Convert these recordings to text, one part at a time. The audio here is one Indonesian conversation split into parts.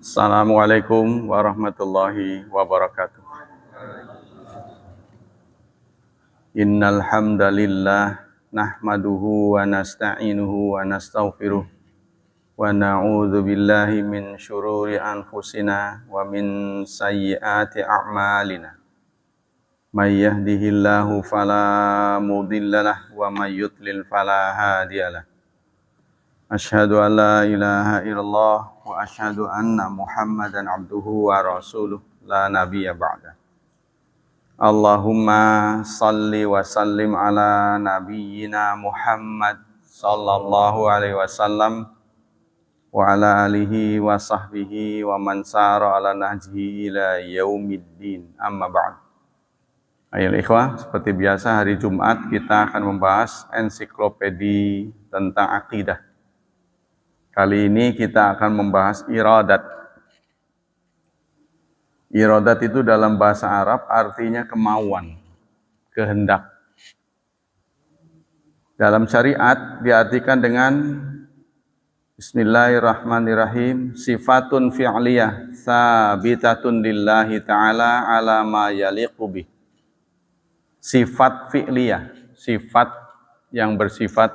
Assalamualaikum warahmatullahi wabarakatuh. Innal hamdalillah nahmaduhu wa nasta'inuhu wa nastaghfiruh wa na'udzu billahi min syururi anfusina wa min sayyiati a'malina. May yahdihillahu fala mudhillalah wa may yudlil fala hadiyalah. Asyhadu an la ilaha illallah wa asyhadu anna Muhammadan abduhu wa rasuluh la nabiyya ba'da. Allahumma salli wa sallim ala nabiyyina Muhammad sallallahu alaihi wasallam wa ala alihi wa sahbihi wa man sara ala nahjihi ila yaumiddin. Amma ba'd. Ayolah ikhwah, seperti biasa hari Jumat kita akan membahas ensiklopedi tentang akidah. Kali ini kita akan membahas iradat. Iradat itu dalam bahasa Arab artinya kemauan, kehendak. Dalam syariat diartikan dengan Bismillahirrahmanirrahim, sifatun fi'liyah sabitatun lillahi ta'ala ala ma yaliqu bih. Sifat fi'liyah, sifat yang bersifat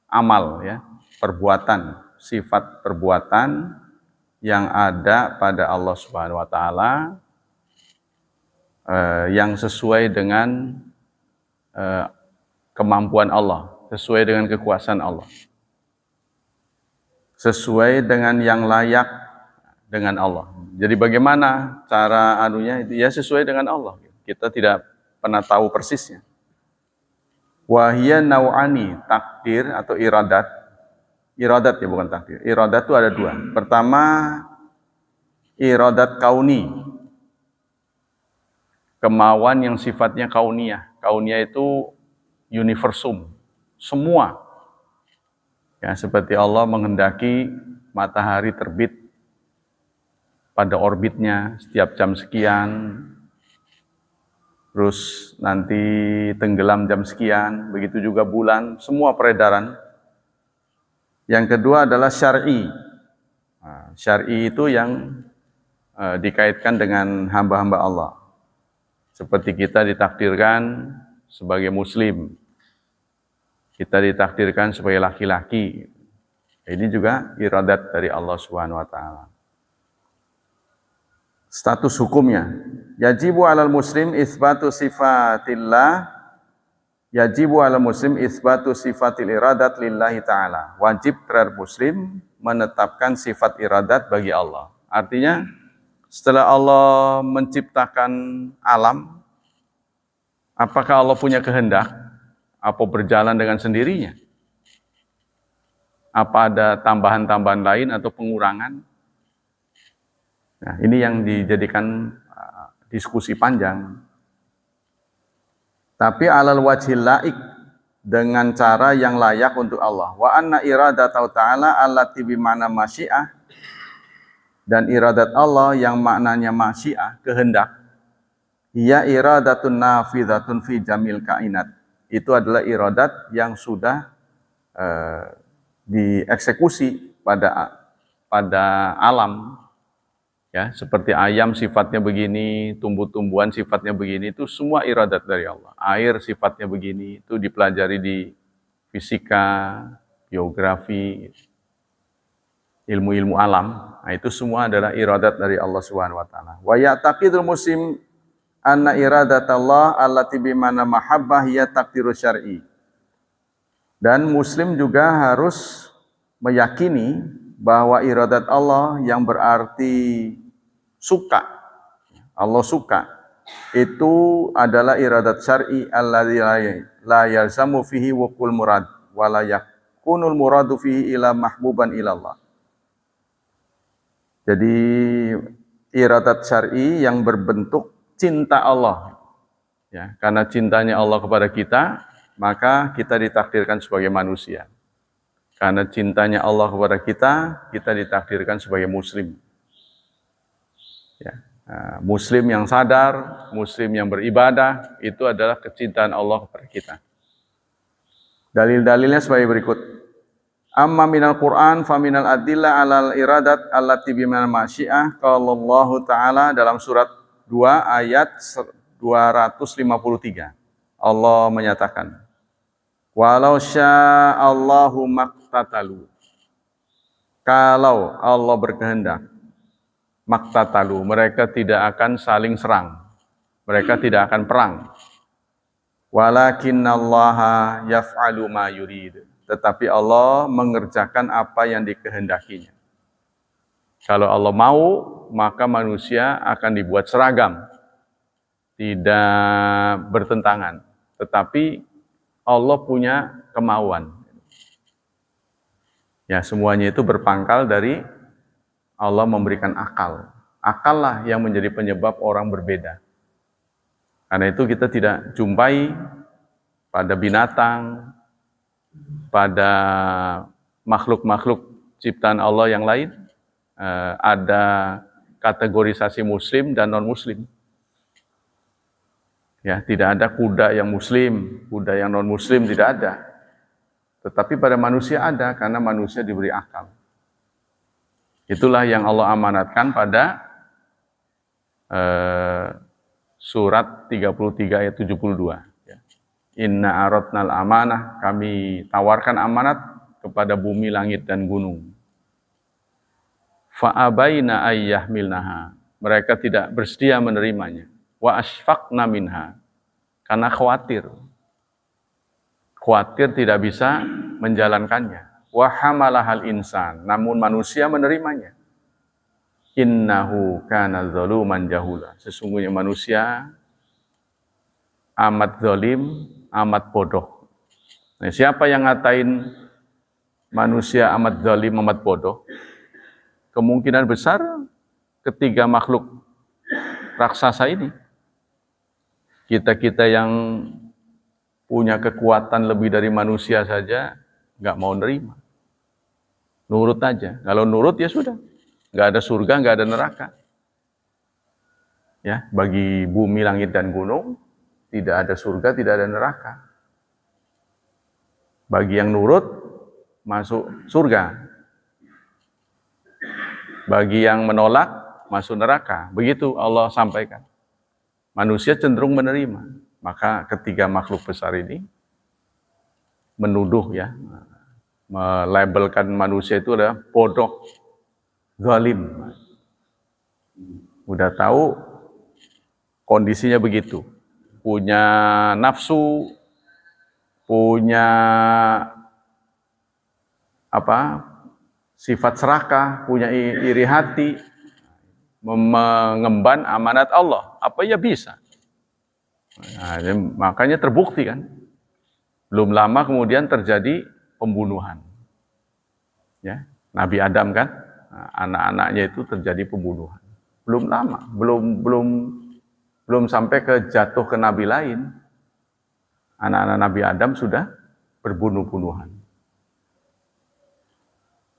amal, ya, perbuatan. Sifat perbuatan yang ada pada Allah Subhanahu wa taala yang sesuai dengan kemampuan Allah, sesuai dengan kekuasaan Allah. Sesuai dengan yang layak dengan Allah. Jadi bagaimana cara anunya itu? Ya sesuai dengan Allah. Kita tidak pernah tahu persisnya. Wahia nau'ani, takdir atau iradat. Iradat ya, bukan takdir. Iradat itu ada dua. Pertama, iradat kauni. Kemauan yang sifatnya kauniyah. Kauniyah itu universum. Semua. Ya, seperti Allah menghendaki matahari terbit pada orbitnya setiap jam sekian. Terus nanti tenggelam jam sekian. Begitu juga bulan. Semua peredaran. Yang kedua adalah syar'i. Syar'i itu yang dikaitkan dengan hamba-hamba Allah. Seperti kita ditakdirkan sebagai muslim. Kita ditakdirkan sebagai laki-laki. Ini juga iradat dari Allah Subhanahu wa taala. Status hukumnya, yajibu 'alal muslim itsbatu sifatillah. Yajibu ala muslim isbatu sifatil iradat lillahi ta'ala. Wajib terhadap muslim menetapkan sifat iradat bagi Allah. Artinya setelah Allah menciptakan alam, apakah Allah punya kehendak? Apa berjalan dengan sendirinya? Apa ada tambahan-tambahan lain atau pengurangan? Nah, ini yang dijadikan diskusi panjang. Tapi alal wajhil laik, dengan cara yang layak untuk Allah. Wa anna iradatahu ta'ala allati bima'na masyiah, dan iradat Allah yang maknanya masyiah, kehendak. Ia iradatun nafidhatun fi jamil kainat. Itu adalah iradat yang sudah dieksekusi pada alam. Ya, seperti ayam sifatnya begini, tumbuh-tumbuhan sifatnya begini, itu semua iradat dari Allah. Air sifatnya begini, itu dipelajari di fisika, biografi, ilmu-ilmu alam. Nah, itu semua adalah iradat dari Allah Subhanahu wa taala. Wa ya'taqidul muslim anna iradatullah allati bimana mahabbah hiya taqdirus syar'i. Dan muslim juga harus meyakini bahwa iradat Allah yang berarti suka, Allah suka, itu adalah iradat syar'i alladzi la yalzamu fihi wuqul murad wa la yakunul muradu fihi ila mahbuban ilallah. Jadi iradat syar'i yang berbentuk cinta Allah. Ya, karena cintanya Allah kepada kita, maka kita ditakdirkan sebagai manusia. Karena cintanya Allah kepada kita ditakdirkan sebagai muslim. Ya. Nah, muslim yang sadar, muslim yang beribadah, itu adalah kecintaan Allah kepada kita. Dalil-dalilnya sebagai berikut. Amma minal Qur'an fa minal adillah alal iradat allati bimanal masyiah. Qala Allah Ta'ala dalam surat 2 ayat 253. Allah menyatakan, walau sya'allahu maqtatalu. Kalau Allah berkehendak, maqtatalu, mereka tidak akan saling serang. Mereka tidak akan perang. Walakinnallaha yaf'alu ma yurid. Tetapi Allah mengerjakan apa yang dikehendakinya. Kalau Allah mau, maka manusia akan dibuat seragam. Tidak bertentangan. Tetapi Allah punya kemauan. Ya, semuanya itu berpangkal dari Allah memberikan akal. Akal lah yang menjadi penyebab orang berbeda. Karena itu kita tidak jumpai pada binatang, pada makhluk-makhluk ciptaan Allah yang lain, ada kategorisasi muslim dan non-muslim. Ya, tidak ada kuda yang muslim, kuda yang non-muslim, tidak ada. Tetapi pada manusia ada, karena manusia diberi akal. Itulah yang Allah amanatkan pada surat 33 ayat 72. Inna aradnal amanah, kami tawarkan amanat kepada bumi, langit, dan gunung. Fa'abaina ayyahmilnaha, mereka tidak bersedia menerimanya. Wa asfaqna minha, karena khawatir tidak bisa menjalankannya. Wa hamalahal insan, namun manusia menerimanya. Innahu kana zaluman jahula, sesungguhnya manusia amat zalim, amat bodoh. Nah, siapa yang ngatain manusia amat zalim, amat bodoh? Kemungkinan besar ketiga makhluk raksasa ini. Kita-kita yang punya kekuatan lebih dari manusia saja nggak mau nerima. Nurut aja. Kalau nurut ya sudah. Nggak ada surga, nggak ada neraka. Ya, bagi bumi, langit, dan gunung, tidak ada surga, tidak ada neraka. Bagi yang nurut, masuk surga. Bagi yang menolak, masuk neraka. Begitu Allah sampaikan. Manusia cenderung menerima. Maka ketiga makhluk besar ini menuduh, ya, melabelkan manusia itu adalah bodoh, zalim. Udah tahu kondisinya begitu. Punya nafsu, punya sifat serakah, punya iri hati, mengemban amanat Allah. Apa ya bisa? Nah, makanya terbukti kan. Belum lama kemudian terjadi pembunuhan. Ya, Nabi Adam kan, anak-anaknya itu terjadi pembunuhan. Belum lama, belum sampai ke jatuh ke nabi lain, anak-anak Nabi Adam sudah berbunuh-bunuhan.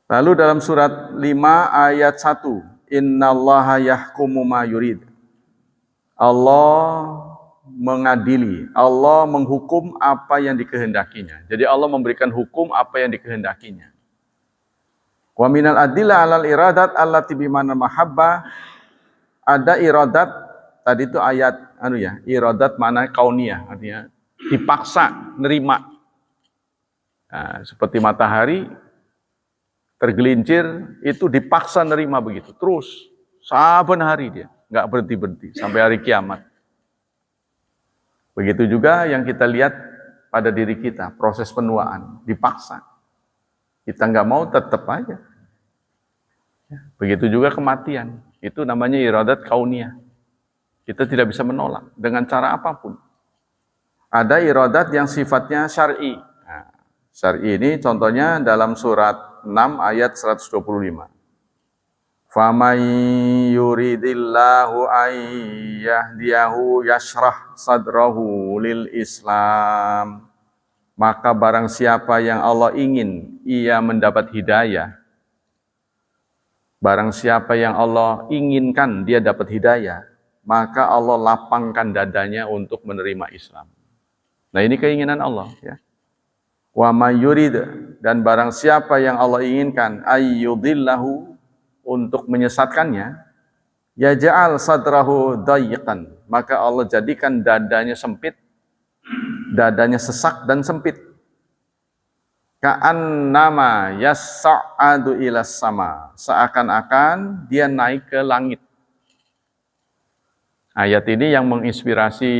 Lalu dalam surat 5 ayat 1, innallaha yahkumu ma yurid. Allah mengadili, Allah menghukum apa yang dikehendakinya. Jadi Allah memberikan hukum apa yang dikehendakinya. Wa minal adillah alal iradat allati bimanal mahabbah. Ada iradat, tadi itu ayat iradat mana kauniyah, artinya dipaksa nerima. Nah, seperti matahari tergelincir, itu dipaksa nerima begitu. Terus saben hari dia nggak berhenti sampai hari kiamat. Begitu juga yang kita lihat pada diri kita, proses penuaan dipaksa. Kita nggak mau, tetap aja. Begitu juga kematian. Itu namanya iradat kauniyah. Kita tidak bisa menolak dengan cara apapun. Ada iradat yang sifatnya syar'i. Nah, syar'i ini contohnya dalam surat 6 ayat 125. Faman yuridillahu ayyahdiyahu yashrah sadrahu lil Islam. Maka barang siapa yang Allah ingin ia mendapat hidayah. Barang siapa yang Allah inginkan dia dapat hidayah, maka Allah lapangkan dadanya untuk menerima Islam. Nah, ini keinginan Allah, ya. Wa may yurid dan barang siapa yang Allah inginkan ayyudillahu untuk menyesatkannya, yaj'al sadrahu dayiqan, maka Allah jadikan dadanya sempit, dadanya sesak dan sempit. Ka'annama yas'adu ilas sama, seakan-akan dia naik ke langit. Ayat ini yang menginspirasi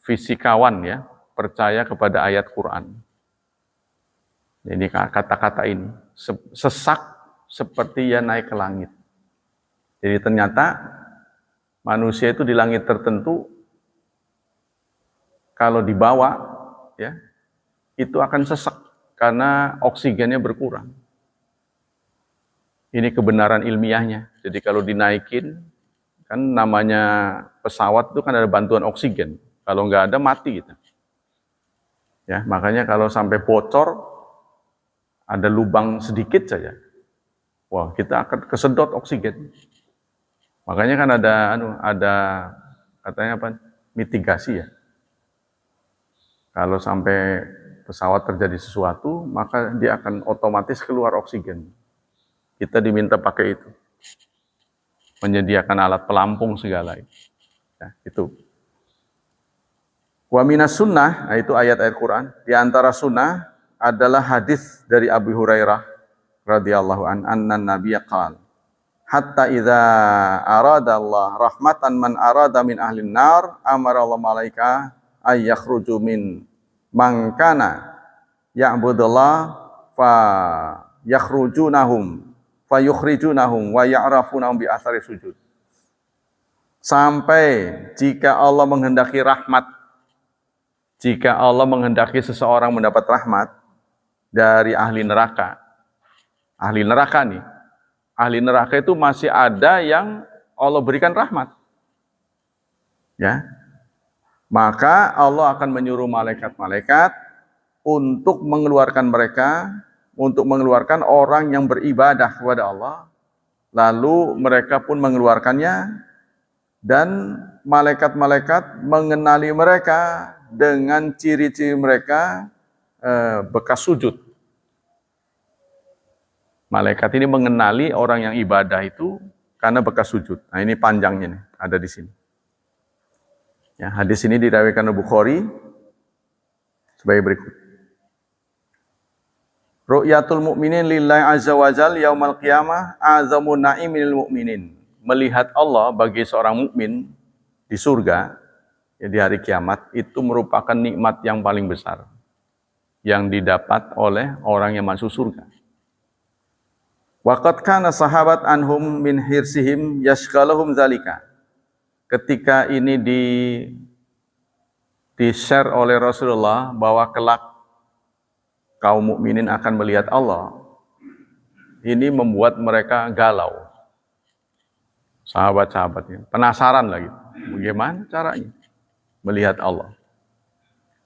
fisikawan ya, percaya kepada ayat Quran. Ini kata-kata ini, sesak seperti ya naik ke langit. Jadi ternyata manusia itu di langit tertentu kalau dibawa ya itu akan sesak karena oksigennya berkurang. Ini kebenaran ilmiahnya. Jadi kalau dinaikin, kan namanya pesawat itu kan ada bantuan oksigen. Kalau nggak ada mati gitu. Ya, makanya kalau sampai bocor, ada lubang sedikit saja, wah kita akan kesedot oksigen. Makanya kan ada katanya apa? Mitigasi ya. Kalau sampai pesawat terjadi sesuatu, maka dia akan otomatis keluar oksigen. Kita diminta pakai itu, menyediakan alat pelampung segala itu. Ya, itu. Wa minas sunnah, itu ayat-ayat Quran. Di antara sunnah adalah hadis dari Abu Hurairah radhiyallahu annan nabiyya qala hatta idza arada Allah rahmatan man arada min ahlin nar amara Allah malaika ay yakhruju min man kana ya'budullah fa yakhrujunahum fa yukhrijunahum wa ya'rafunahum bi athari sujud. Sampai jika Allah menghendaki rahmat, jika Allah menghendaki seseorang mendapat rahmat dari ahli neraka nih, ahli neraka itu masih ada yang Allah berikan rahmat, ya, maka Allah akan menyuruh malaikat-malaikat untuk mengeluarkan mereka, untuk mengeluarkan orang yang beribadah kepada Allah, lalu mereka pun mengeluarkannya, dan malaikat-malaikat mengenali mereka dengan ciri-ciri mereka bekas sujud. Malaikat ini mengenali orang yang ibadah itu karena bekas sujud. Nah ini panjangnya nih, ada di sini. Ya, hadis ini diriwayatkan oleh Bukhari sebagai berikut. Ru'yatul mu'minin lillahi azza wa jalla yaumal qiyamah azamun na'iminil mu'minin. Melihat Allah bagi seorang mukmin di surga ya, di hari kiamat itu merupakan nikmat yang paling besar yang didapat oleh orang yang masuk surga. Waqad kana sahabat anhum min hirsihim yashghaluhum zalika. Ketika ini di-share oleh Rasulullah bahwa kelak kaum mukminin akan melihat Allah, ini membuat mereka galau. Sahabat-sahabatnya penasaran lagi, bagaimana caranya melihat Allah.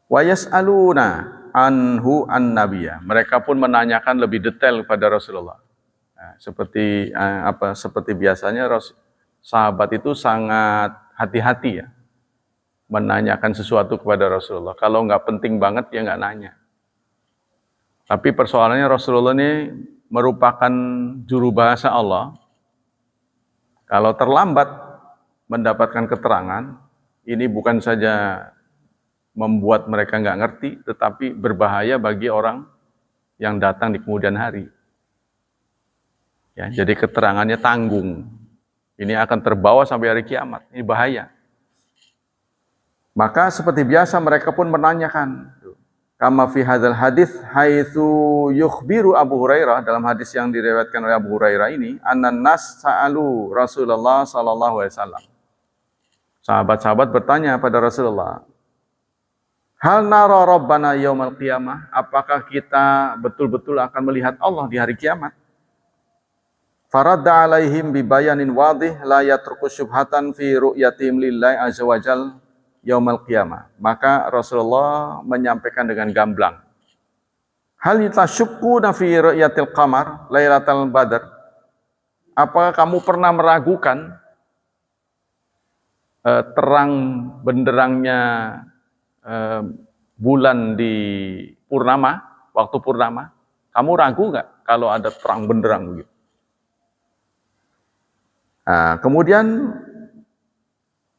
Wa yas'aluna anhu an-nabiyya. Mereka pun menanyakan lebih detail kepada Rasulullah. Nah, seperti biasanya sahabat itu sangat hati-hati ya menanyakan sesuatu kepada Rasulullah. Kalau nggak penting banget ya nggak nanya. Tapi persoalannya Rasulullah ini merupakan juru bahasa Allah. Kalau terlambat mendapatkan keterangan, ini bukan saja membuat mereka nggak ngerti, tetapi berbahaya bagi orang yang datang di kemudian hari. Ya, jadi keterangannya tanggung. Ini akan terbawa sampai hari kiamat. Ini bahaya. Maka seperti biasa mereka pun menanyakan. Kama fi hadzal hadis haitsu yukhbiru Abu Hurairah, dalam hadis yang diriwayatkan oleh Abu Hurairah ini, annan nas sa'alu Rasulullah sallallahu alaihi wasallam. Sahabat-sahabat bertanya pada Rasulullah, hal nara rabbana yaumal qiyamah? Apakah kita betul-betul akan melihat Allah di hari kiamat? Faradda alaihim bibayanin wadih la yatruku syubhatan fi ru'yatim lillahi azza wajal yaumal qiyamah. Maka Rasulullah menyampaikan dengan gamblang. Hal yatasyukkuna fi ru'yatil qamar lailatal badr? Apakah kamu pernah meragukan terang benderangnya bulan di purnama, waktu purnama, Kamu ragu nggak kalau ada terang benderang begitu? Nah, kemudian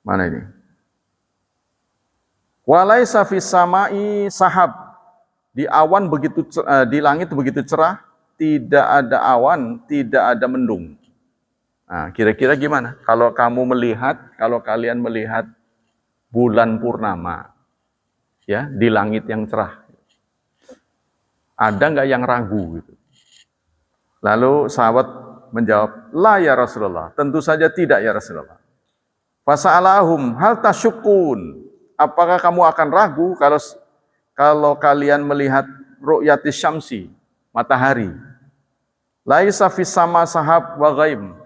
mana ini? Walaisa fis samai sahab. Di awan begitu di langit begitu cerah, tidak ada awan, tidak ada mendung. Nah, kira-kira gimana? Kalau kalian melihat bulan purnama, ya, di langit yang cerah, ada nggak yang ragu gitu? Lalu sahabat menjawab, la ya Rasulullah, tentu saja tidak ya Rasulullah. Fasa'alahum hal tasyukun, apakah kamu akan ragu kalau kalian melihat ru'yatis syamsi, matahari, laisa fis sama sahab wa ghaim,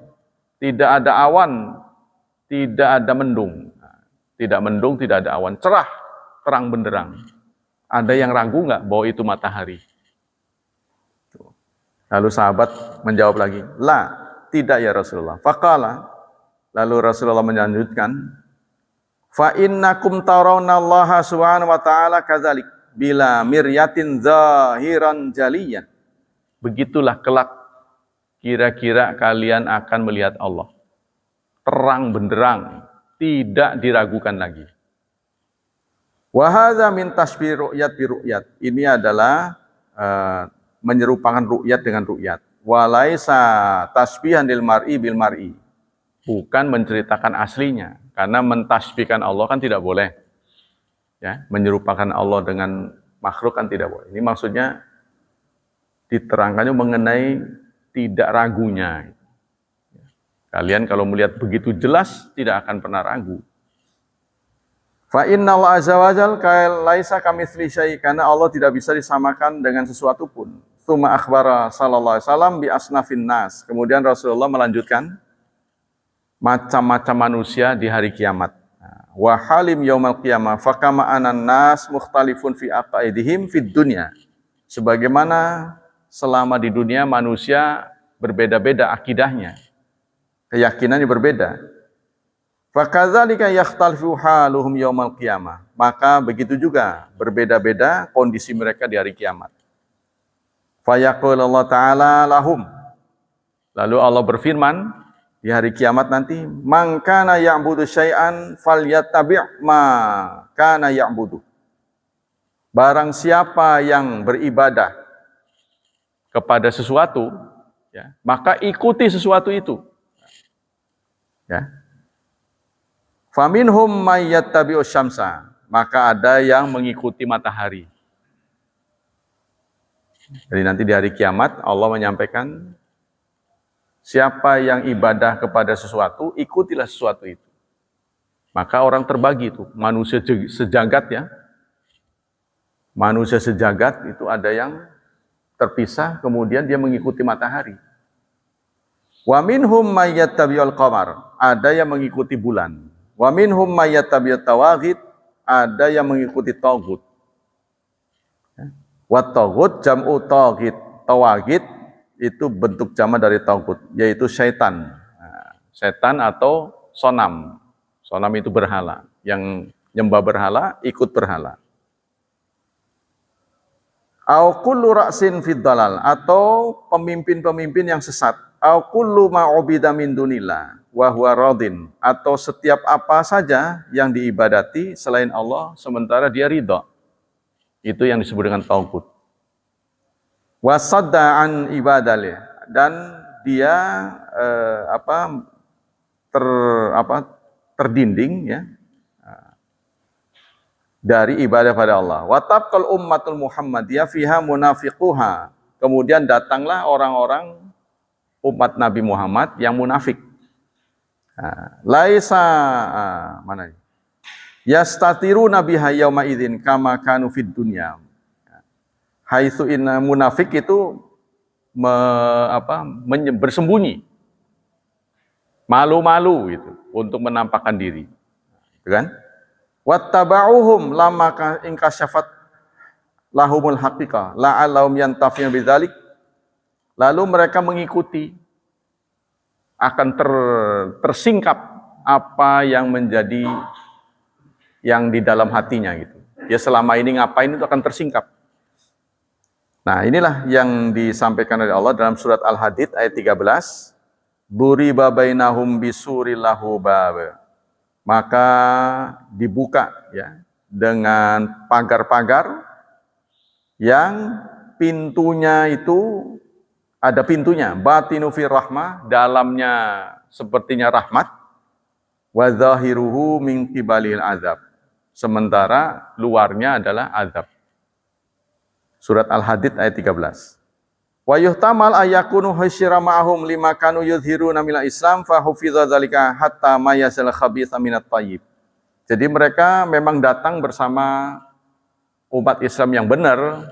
tidak ada awan, tidak ada mendung. Tidak mendung, tidak ada awan, cerah, terang benderang. Ada yang ragu nggak bahwa itu matahari? Lalu sahabat menjawab lagi, la, tidak ya Rasulullah. Faqala, lalu Rasulullah melanjutkan, fa innakum tarawnallaha subhanahu wa ta'ala kadzalik bila miryatin zahiran jaliyan. Begitulah kelak kira-kira kalian akan melihat Allah. Terang benderang, tidak diragukan lagi. Wa hadza min tasbih ru'yat bi ru'yat. Ini adalah menyerupakan ru'yat dengan ru'yat. Wa laisa tasbihan lil mar'i bil mar'i. Bukan menceritakan aslinya, karena mentasbihkan Allah kan tidak boleh. Ya, menyerupakan Allah dengan makhluk kan tidak boleh. Ini maksudnya diterangkannya mengenai tidak ragunya. Kalian kalau melihat begitu jelas tidak akan pernah ragu. Fa innallaha azza wajal laisa kamitsli syai', karena Allah tidak bisa disamakan dengan sesuatu pun. Tsumma akhbara sallallahu alaihi wasallam bi asnafin nas. Kemudian Rasulullah melanjutkan macam-macam manusia di hari kiamat. Wa halim yaumal qiyamah fa kama anan nas mukhtalifun fi aqaidihim fid dunya. Sebagaimana selama di dunia manusia berbeda-beda akidahnya, keyakinannya berbeda. Fakadzalika yakhtalifu haluhum yaumal qiyamah. Maka begitu juga berbeda-beda kondisi mereka di hari kiamat. Fayaqul Allah Ta'ala lahum. Lalu Allah berfirman di hari kiamat nanti, man kana ya'budu syai'an falyattabi' ma kana ya'budu. Barang siapa yang beribadah kepada sesuatu, ya, maka ikuti sesuatu itu. Ya. Faminhum may yattabi'u syamsa, maka ada yang mengikuti matahari. Jadi nanti di hari kiamat Allah menyampaikan, siapa yang ibadah kepada sesuatu, ikutilah sesuatu itu. Maka orang terbagi itu, manusia sejagat ya. Manusia sejagat itu ada yang terpisah, kemudian dia mengikuti matahari. Wa minhum may yattabi'ul qamar, ada yang mengikuti bulan. Wa minhum may yattabi'ut tawaghit, ada yang mengikuti taghut. Wa taghut jam'u taghit. Tawaghit itu bentuk jamak dari taghut, yaitu syaitan. Setan atau sonam. Sonam itu berhala, yang nyembah berhala, ikut berhala. Au kullu ra'sin fid dalal, atau pemimpin-pemimpin yang sesat. Au kullu ma ubida min dunillah wa huwa radin, atau setiap apa saja yang diibadati selain Allah sementara dia ridha. Itu yang disebut dengan taghut. Wa sadda an ibadalih, dan dia terdinding ya dari ibadah pada Allah. Wa tabqal ummatul Muhammadiyah fiha munafiquha. Kemudian datanglah orang-orang umat Nabi Muhammad yang munafik. Laisa mana? Yastatiruna biha yauma idzin kama kanu fid dunya. Haitsu inna munafik itu bersembunyi. Malu-malu itu untuk menampakkan diri. Gitu kan? Wattaba'uhum lamma inkasyafat lahumul haqiqah la'allahum yantafi'un bidzalik. Lalu mereka mengikuti, akan tersingkap apa yang menjadi yang di dalam hatinya gitu. Ya selama ini ngapain itu akan tersingkap. Nah, inilah yang disampaikan oleh Allah dalam surat Al-Hadid ayat 13. Duriba bainahum bisuril lahu bab. Maka dibuka ya dengan pagar-pagar yang pintunya itu ada pintunya, batinu fir rahmah, dalamnya sepertinya rahmat, wa zahiruhu min qibalil azab. Sementara luarnya adalah azab. Surat Al-Hadid ayat 13. Wa yuhtamal ayakunu hasyira ma'ahum lima kanu yudhiruna minal Islam fa hufidza dzalika hatta mayasal khabitha minat thayyib. Jadi mereka memang datang bersama umat Islam yang benar,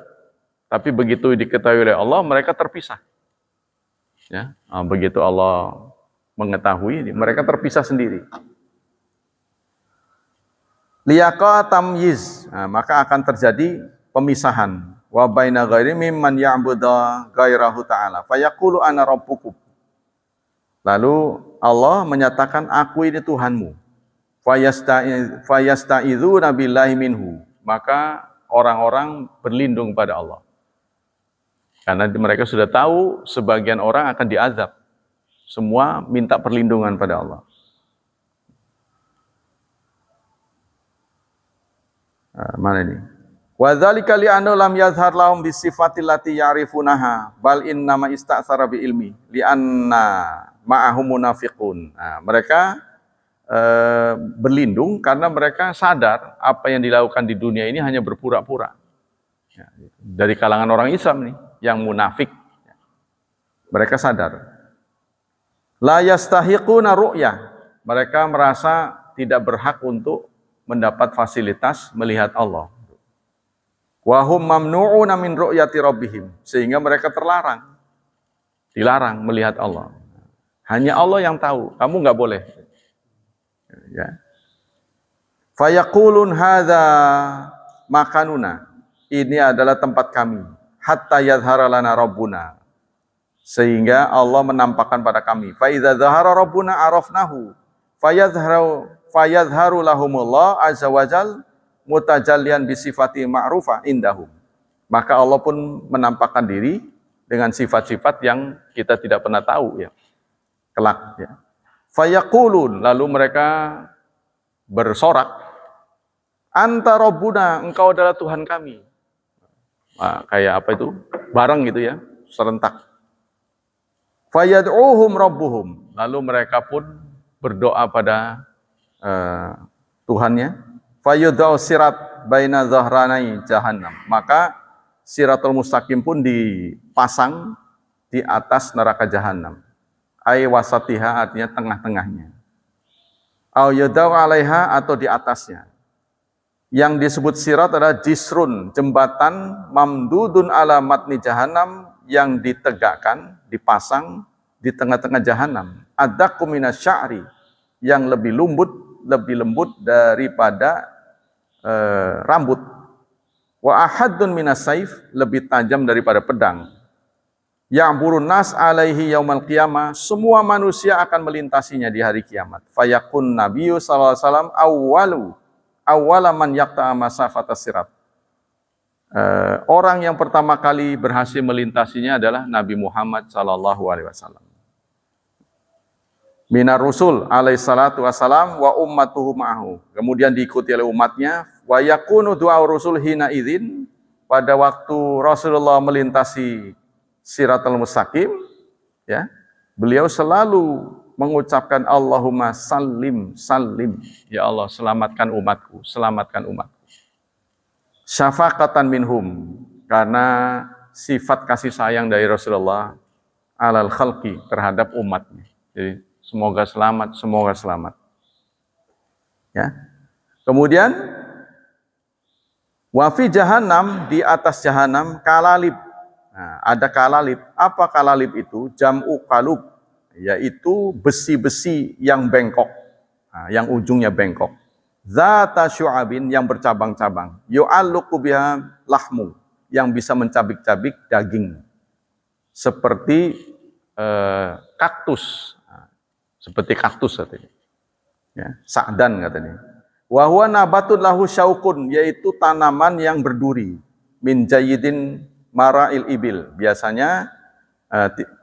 tapi begitu diketahui oleh Allah mereka terpisah. Ya, begitu Allah mengetahui mereka terpisah sendiri. Liyaqa tamyiz, maka akan terjadi pemisahan. Wa baina ghairi mimman ya'budu ghairahu ta'ala fayaqulu ana rabbukum. Lalu Allah menyatakan aku ini Tuhanmu. Fayasta'idzuna billahi minhu. Maka orang-orang berlindung pada Allah. Karena mereka sudah tahu sebagian orang akan diazab. Semua minta perlindungan pada Allah. Mana ini? Wa dzalika li'anna lam yazhar lahum bisifati allati ya'rifunaha bal innama ista'tsara bi ilmi li'anna ma'ahum munafiqun. Nah, mereka berlindung karena mereka sadar apa yang dilakukan di dunia ini hanya berpura-pura. Ya, dari kalangan orang Islam nih yang munafik. Mereka sadar. La yastahiquna ru'yah. Mereka merasa tidak berhak untuk mendapat fasilitas melihat Allah. Wa hum mamnu'una min ru'yati rabbihim, sehingga mereka dilarang melihat Allah. Hanya Allah yang tahu, kamu nggak boleh. Ya. Fayaqulun hadza makanuna, ini adalah tempat kami. Hatta yadhhara lana rabbuna, sehingga Allah menampakkan pada kami. Fa idza dzahara rabbuna arafnahu fayadhharu lahumullah azza wajal mutajallian bisifati ma'rufah indahum. Maka Allah pun menampakkan diri dengan sifat-sifat yang kita tidak pernah tahu ya. Kelak ya. Fayaqulun, lalu mereka bersorak, anta rabbuna, engkau adalah Tuhan kami. Nah, kayak apa itu? Bareng gitu ya, serentak. Fayad'uhum rabbuhum, lalu mereka pun berdoa pada Tuhannya. Fayudau sirat baina zahranai jahannam. Maka siratul mustaqim pun dipasang di atas neraka jahannam. Ai wasatiha, artinya tengah-tengahnya. Au yudau alaiha, atau di atasnya. Yang disebut sirat adalah jisrun, jembatan mamdudun ala matni jahannam, yang ditegakkan, dipasang di tengah-tengah jahannam. Adaqqu minasya'ri, yang lebih lembut daripada rambut. Wa ahadun minas saif, lebih tajam daripada pedang. Ya'burun nas alaihi yaumal qiyamah, semua manusia akan melintasinya di hari kiamat. Fayakun nabiyyu sallallahu alaihi wasallam awwala man yaqta'a masafatas sirat. Orang yang pertama kali berhasil melintasinya adalah Nabi Muhammad sallallahu alaihi wasallam. Minar rusul alaihi salatu wassalam wa ummatuhu ma'ahu. Kemudian diikuti oleh umatnya. Wa yakunu du'a rusul hina idzin, pada waktu Rasulullah melintasi siratal mustaqim ya, beliau selalu mengucapkan Allahumma sallim sallim, ya Allah selamatkan umatku, selamatkan umatku. Syafaqatan minhum, karena sifat kasih sayang dari Rasulullah alal khalqi, terhadap umatnya. Jadi semoga selamat, semoga selamat. Ya. Kemudian wa fi jahannam, di atas jahannam kalalib. Nah, ada kalalib. Apa kalalib itu? Jam'u kalub, yaitu besi-besi yang bengkok, yang ujungnya bengkok. Zata syu'abin, yang bercabang-cabang. Yu'alluqu biha lahmu, yang bisa mencabik-cabik daging. Seperti kaktus. Seperti kaktus katanya. Ya, sa'dan katanya. Wa huwa nabatun lahu syauqun, yaitu tanaman yang berduri. Min jayyidin mara'il ibil. Biasanya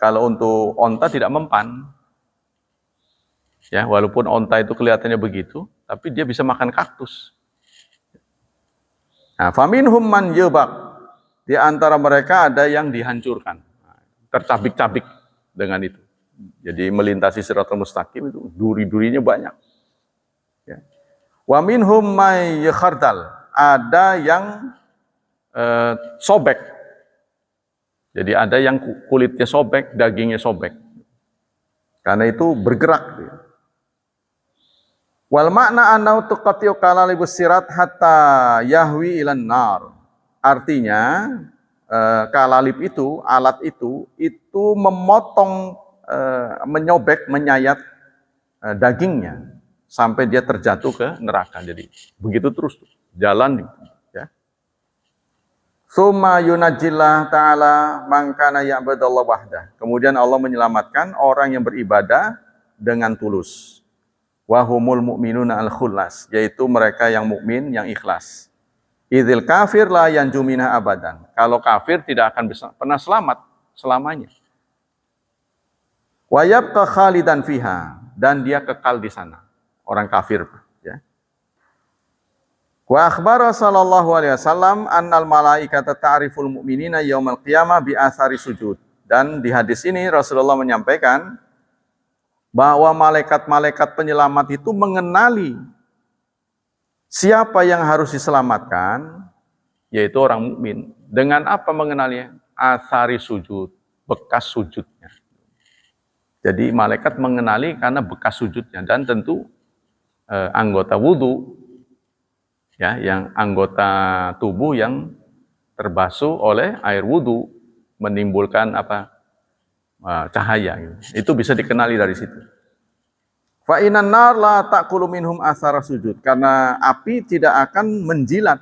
kalau untuk onta tidak mempan. Ya, walaupun onta itu kelihatannya begitu, tapi dia bisa makan kaktus. Nah, faminhum man yubak. Di antara mereka ada yang dihancurkan, tercabik-cabik dengan itu. Jadi melintasi Shiratal Mustaqim itu duri-durinya banyak. Ya. Wa minhum may yakhardal. Ada yang sobek. Jadi ada yang kulitnya sobek, dagingnya sobek. Karena itu bergerak. Wal makna annau tuqati'u kalalibus sirat hatta yahwi ilan nar. Artinya kalalib itu, alat itu memotong, menyobek, menyayat dagingnya sampai dia terjatuh ke neraka. Jadi begitu terus jalan, ya. Summa yunajjillah ta'ala man kana ya'budallah wahdah. Kemudian Allah menyelamatkan orang yang beribadah dengan tulus. Wahumul mu'minuna al-khullas, yaitu mereka yang mukmin, yang ikhlas. Idzil kafir la yanju minha abadan. Kalau kafir tidak akan bisa pernah selamat selamanya. Wa yabqa khalidan fiha, dan dia kekal di sana. Orang kafir, ya. Wa akhbara sallallahu alaihi wasallam annal malaikata ta'riful mu'minina yaumal qiyamah bi athari sujud. Dan di hadis ini Rasulullah menyampaikan bahwa malaikat-malaikat penyelamat itu mengenali siapa yang harus diselamatkan, yaitu orang mukmin. Dengan apa mengenalinya? Athari sujud, bekas sujudnya. Jadi malaikat mengenali karena bekas sujudnya, dan tentu anggota wudu, ya, yang anggota tubuh yang terbasuh oleh air wudu menimbulkan cahaya. Itu bisa dikenali dari situ. Fa inan nar la ta'kulu minhum athara sujud, karena api tidak akan menjilat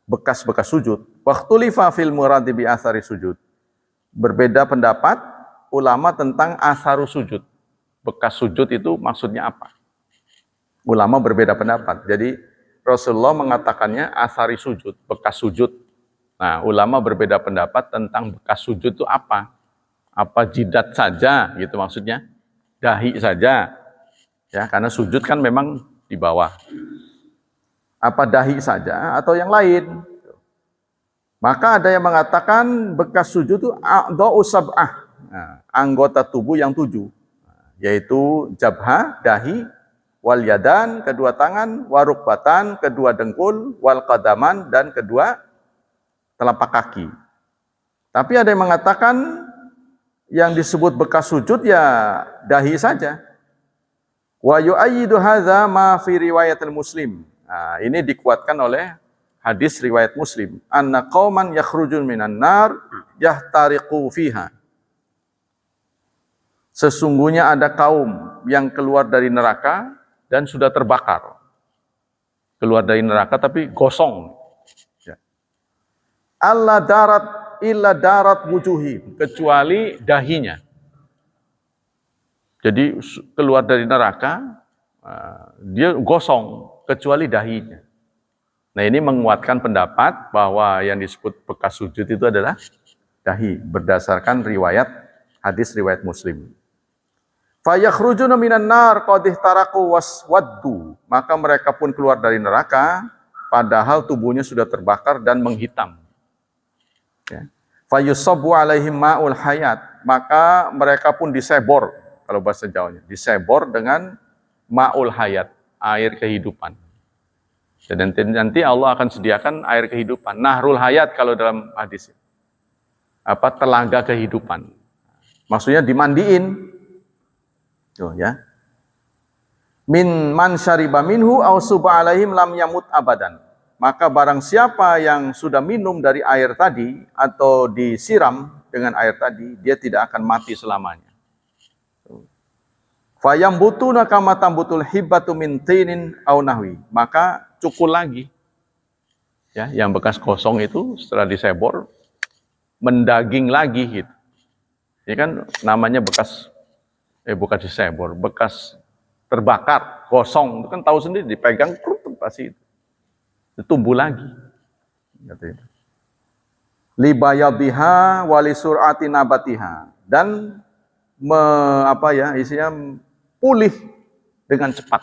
bekas-bekas sujud. Waqtulifa fil muradi bi athari sujud. Berbeda pendapat ulama tentang atharu sujud. Bekas sujud itu maksudnya apa? Ulama berbeda pendapat. Jadi Rasulullah mengatakannya athari sujud, bekas sujud. Nah, ulama berbeda pendapat tentang bekas sujud itu apa? Apa jidat saja gitu maksudnya? Dahi saja? Ya, karena sujud kan memang di bawah. Apa dahi saja atau yang lain? Maka ada yang mengatakan bekas sujud itu a'dha'u sab'ah, anggota tubuh yang 7, yaitu jabha, dahi, wal yadan, kedua tangan, warukbatan, kedua dengkul, wal qadaman, dan kedua telapak kaki. Tapi ada yang mengatakan yang disebut bekas sujud ya dahi saja. Wa yu'ayyidu hadza ma fi riwayatil Muslim. Nah, ini dikuatkan oleh hadis riwayat Muslim. Anna qauman yakhrujun minan nar yahtariqu fiha. Sesungguhnya ada kaum yang keluar dari neraka dan sudah terbakar. Keluar dari neraka tapi gosong. Ya. Allah darat illa darat wujuhi, kecuali dahinya. Jadi keluar dari neraka, dia gosong, kecuali dahinya. Nah, ini menguatkan pendapat bahwa yang disebut bekas sujud itu adalah dahi, berdasarkan riwayat hadis riwayat Muslim. Fayakhrujuna minan nar qad ihtaraku waswaddu, maka mereka pun keluar dari neraka padahal tubuhnya sudah terbakar dan menghitam. Ya. Fayusabbu alaihim ma'ul hayat, maka mereka pun disebor. Kalau bahasa Jawanya, disebor dengan ma'ul hayat, air kehidupan. Dan nanti Allah akan sediakan air kehidupan. Nahrul hayat kalau dalam hadis. Telaga kehidupan. Maksudnya dimandiin. Tuh ya. Min man syariba minhu aw suba alaihim lam yamut abadan. Maka barang siapa yang sudah minum dari air tadi atau disiram dengan air tadi, dia tidak akan mati selamanya. Fayambutuna kama tambutul hibbatu min tinin aw nahwi. Maka cukul lagi. Ya, yang bekas kosong itu setelah disebor mendaging lagi gitu. Ini kan namanya bekas bukan disebor, bekas terbakar, kosong. Itu kan tahu sendiri dipegang pasti itu. Tumbuh lagi. Gitu. li bayadhiha wa li sur'ati nabatiha, dan isinya pulih dengan cepat.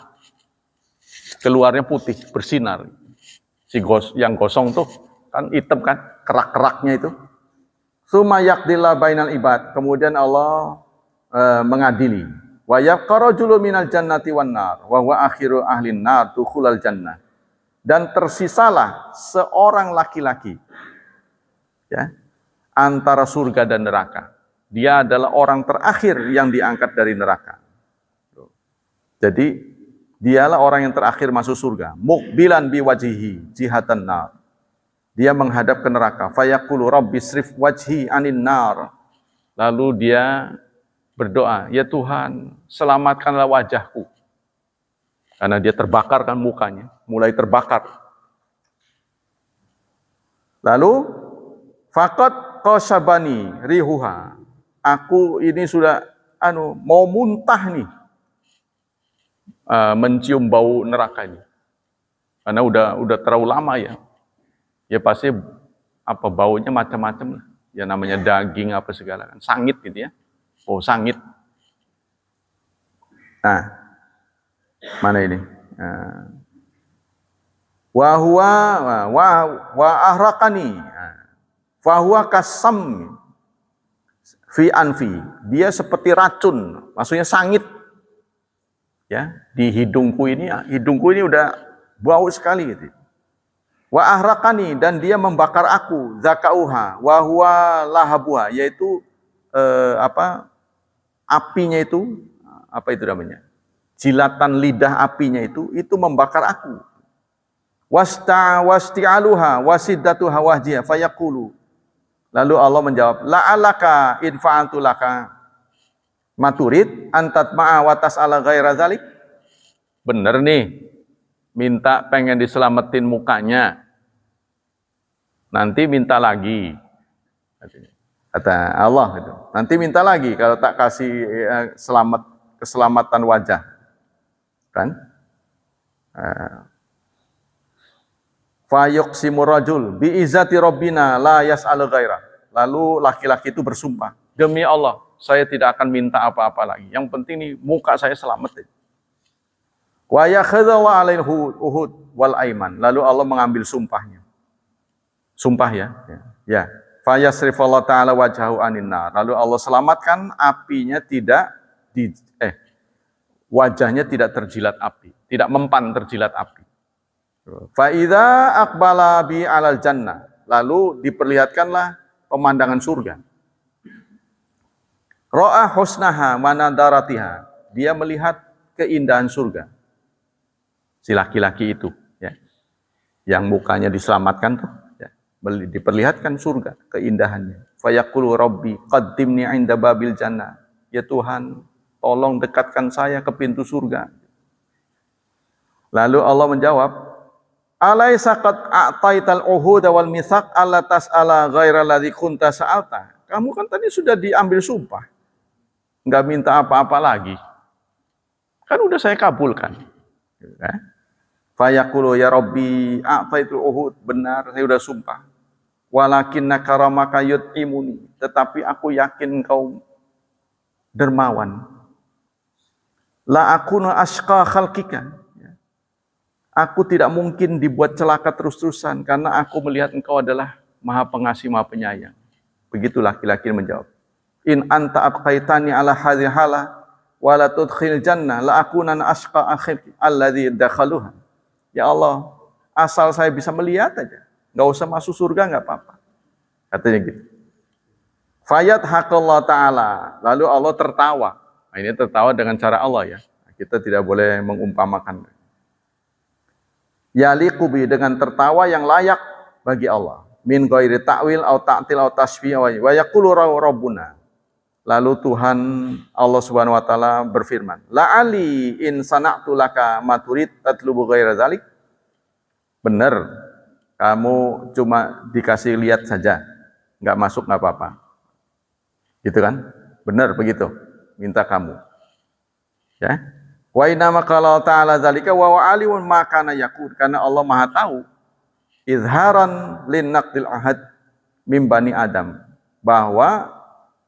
Keluarnya putih, bersinar. Yang gosong tuh kan hitam kan, kerak-keraknya itu. Tsumma yaqdillah bainal ibad, kemudian Allah mengadili. Wa yabqa rajulun minal jannati wan nar wa huwa akhiru ahlin nar dukhulal jannah. Dan tersisalah seorang laki-laki, ya, antara surga dan neraka. Dia adalah orang terakhir yang diangkat dari neraka. Jadi dialah orang yang terakhir masuk surga. Muqbilan biwajhihi jihatan nar. Dia menghadap ke neraka. Fayaqulu rabbi srif wajhi anin nar. Lalu dia berdoa, ya Tuhan, selamatkanlah wajahku. Karena dia terbakar kan mukanya, mulai terbakar. Lalu faqad qasabani rihuha. Aku ini sudah mau muntah nih. Mencium bau neraka ini. Karena udah terlalu lama ya. Ya pasti baunya macam-macam lah. Ya namanya daging apa segala kan, sangit gitu ya. Oh, sangit. Nah, mana ini? Wa ahraqani. Fa huwa kasam fi anfi. Dia seperti racun, maksudnya sangit. Ya, di hidungku ini udah bau sekali gitu. Wa ahraqani, dan dia membakar aku, zakauha wa huwa lahabuha, yaitu apinya itu, apa itu namanya? Jilatan lidah apinya itu membakar aku. Wasti'aluha wasiddatuha wahjiha fayaqulu. Lalu Allah menjawab, la'alaka in fa'altu laka maturid antat ma'a wa tas'ala ghaira dzalik. Bener nih, pengen diselamatin mukanya, nanti minta lagi, kata Allah gitu. Nanti minta lagi kalau tak kasih keselamatan wajah, kan? Fa yuqsimu rajul bi izzati rabbina la yas'alu ghaira. Lalu laki-laki itu bersumpah, demi Allah, saya tidak akan minta apa-apa lagi. Yang penting nih muka saya selamat. Wa yakhadhu alaihi uhud wal aiman. Lalu Allah mengambil sumpahnya. Sumpah ya. Ya. Fa yasrifallahu ta'ala wajhahu anin nar. Lalu Allah selamatkan apinya wajahnya tidak terjilat api, tidak mempan terjilat api. Fa idza aqbala bi alal jannah. Lalu diperlihatkanlah pemandangan surga. Ra'a husnaha wa nadaratiha. Dia melihat keindahan surga. Si laki-laki itu, ya, yang mukanya diselamatkan tuh, ya, diperlihatkan surga, keindahannya. Fayaqulu rabbi qaddimni 'inda babil jannah. Ya Tuhan, tolong dekatkan saya ke pintu surga. Lalu Allah menjawab, alaisa qad a'taital uhud wal mitsaq alla tas'ala ghaira alladzi kunta sa'alta. Kamu kan tadi sudah diambil sumpah, enggak minta apa-apa lagi. Kan udah saya kabulkan. Fayaqulu ya Rabbi a'taitul uhud, benar saya sudah sumpah. Walakinna karamaka yut'imuni, tetapi aku yakin engkau dermawan. La akuna asqa khalqika. Aku tidak mungkin dibuat celaka terus-terusan karena aku melihat engkau adalah Maha Pengasih, Maha Penyayang. Begitu laki-laki menjawab. In anta abqaitani ala hadhihi hala wa la tudkhil jannah la akunan asqa akhir alladzi dakhaluha. Ya Allah, asal saya bisa melihat aja, enggak usah masuk surga enggak apa-apa. Katanya gitu. Fayat haqqallah ta'ala. Lalu Allah tertawa. Nah, ini tertawa dengan cara Allah ya. Kita tidak boleh mengumpamakan. Yaliqu bi, dengan tertawa yang layak bagi Allah. Min ghairi ta'wil au ta'til au tasbih wa yaqulu rabbuna. Lalu Tuhan Allah Subhanahu wa taala berfirman, la'ali in sana'tu laka ma turid tatlubu ghaira dzalik. Benar, kamu cuma dikasih lihat saja, enggak masuk enggak apa-apa. Gitu kan? Benar begitu. Minta kamu. Ya. Wa inna ma qala ta'ala dzalika wa alimun ma kana yaqul, karena Allah Maha tahu izharan lin naqdil ahad mim bani Adam, bahwa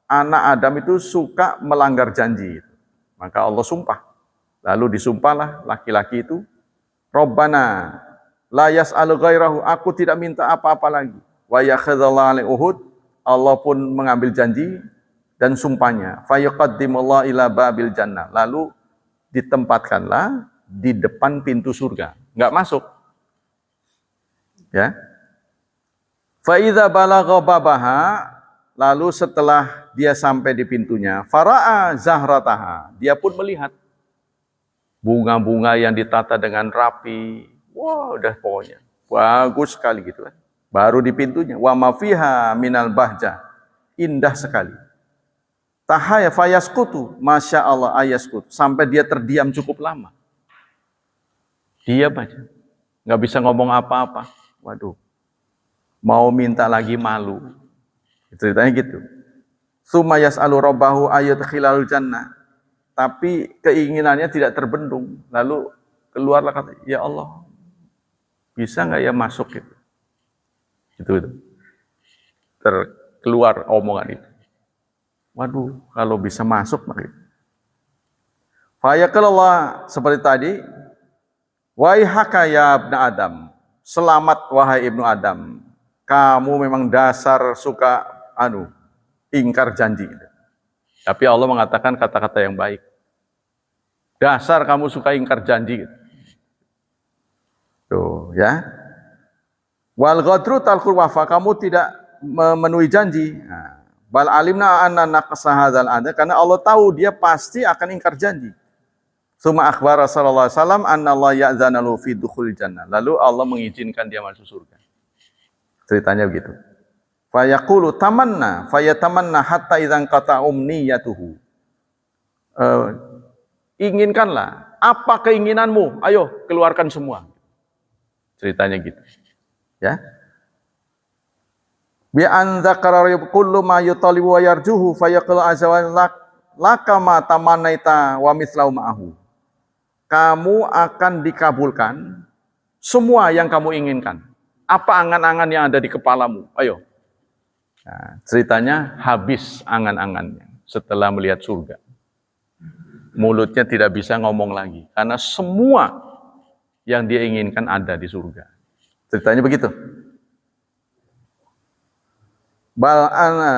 anak Adam itu suka melanggar janji. Maka Allah sumpah. Lalu disumpahlah laki-laki itu, Rabbana la yas'alu ghairahu, aku tidak minta apa-apa lagi. Wa yakhadhallahu alaihi Uhud, Allah pun mengambil janji dan sumpahnya. Fa yuqaddimullahu ila babil jannah. Lalu ditempatkanlah di depan pintu surga. Enggak masuk. Ya. Fa idza balagha babaha, lalu setelah dia sampai di pintunya, fara'a zahrataha, dia pun melihat bunga-bunga yang ditata dengan rapi. Wah, udah pokoknya bagus sekali gitu kan. Baru di pintunya, wa ma fiha minal bahjah, indah sekali. Tahaya fayaskutu, masya Allah ayaskutu, sampai dia terdiam cukup lama. Diam aja, nggak bisa ngomong apa-apa. Waduh, mau minta lagi malu. Ceritanya gitu. Summa yas'alu rabbahu ayudkhilal jannah. Tapi keinginannya tidak terbendung. Lalu keluarlah kata, ya Allah, bisa nggak ya masuk gitu? Itu. Terkeluar omongan itu. Waduh, kalau bisa masuk maka. Fayaqalallah seperti tadi, waihaka ya ibnu Adam, selamat wahai ibnu Adam, kamu memang dasar suka ingkar janji. Tapi Allah mengatakan kata-kata yang baik. Dasar kamu suka ingkar janji. Tuh, ya. Wal ghadru talqul wafa, kamu tidak memenuhi janji. Bal alimna anna naqsa hadzal ada, karena Allah tahu dia pasti akan ingkar janji. Suma akhbara sallallahu alaihi wasallam anna Allah ya'zana lahu fi dukhul jannah. Lalu Allah mengizinkan dia masuk surga. Ceritanya begitu. Fayaqulu tamanna fayatamanna hatta idzan qata umniyatuhu. Inginkanlah, apa keinginanmu? Ayo keluarkan semua. Ceritanya gitu. Ya. Bi an dzakara kullu ma yutalibu wa yarjuhu fayaqulu azza wa laka ma tamannaita wa mithlahu ma'ahu. Kamu akan dikabulkan semua yang kamu inginkan. Apa angan-angan yang ada di kepalamu? Ayo. Nah, ceritanya habis angan-angannya setelah melihat surga. Mulutnya tidak bisa ngomong lagi karena semua yang dia inginkan ada di surga. Ceritanya begitu. Bal ana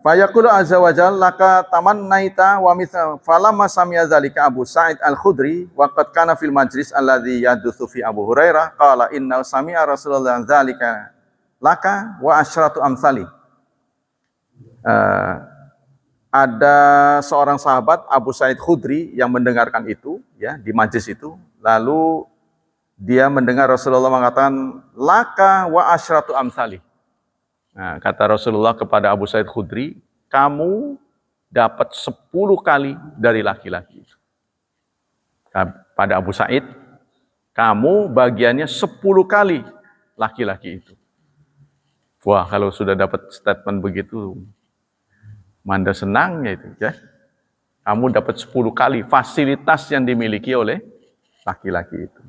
fayaqulu azza wa jalla laka tamannaita wa mithla falamma sami'a dzalika Abu Sa'id Al-Khudri wa qad kana fil majlis alladhi yaduthu fi Abu Hurairah qala inna sami'a Rasulullah dzalika laka wa asyratu amsali. Ada seorang sahabat Abu Sa'id Khudri yang mendengarkan itu ya di majlis itu, lalu dia mendengar Rasulullah mengatakan laka wa asyratu amsali. Nah, kata Rasulullah kepada Abu Sa'id Khudri, kamu dapat 10 kali dari laki-laki itu. Pada Abu Sa'id, kamu bagiannya 10 kali laki-laki itu. Wah, kalau sudah dapat statement begitu, Manda senangnya itu, ya. Kamu dapat 10 kali fasilitas yang dimiliki oleh laki-laki itu.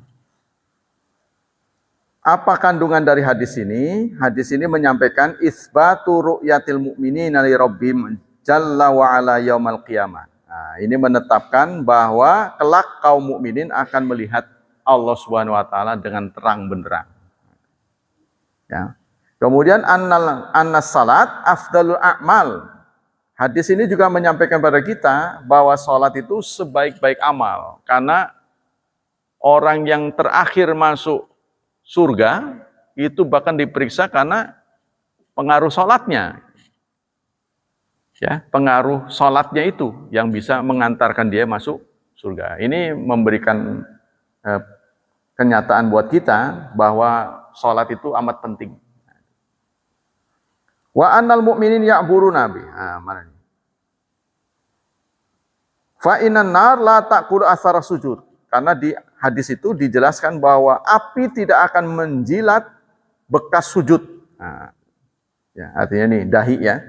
Apa kandungan dari hadis ini? Hadis ini menyampaikan isbatu ru'yatil mu'minina li rabbihim jalla wa ala yaumal qiyamah. Nah, ini menetapkan bahwa kelak kaum mukminin akan melihat Allah Subhanahu wa taala dengan terang benderang. Ya. Kemudian annas salat afdalul a'mal. Hadis ini juga menyampaikan pada kita bahwa salat itu sebaik-baik amal, karena orang yang terakhir masuk surga itu bahkan diperiksa karena pengaruh salatnya. Ya, pengaruh salatnya itu yang bisa mengantarkan dia masuk surga. Ini memberikan kenyataan buat kita bahwa salat itu amat penting. Wa annal mu'minin ya'buruna bi. Mana nih? Fa innan nar la ta'kulu athara sujud. Karena di hadis itu dijelaskan bahwa api tidak akan menjilat bekas sujud. Nah, ya, artinya nih dahi ya.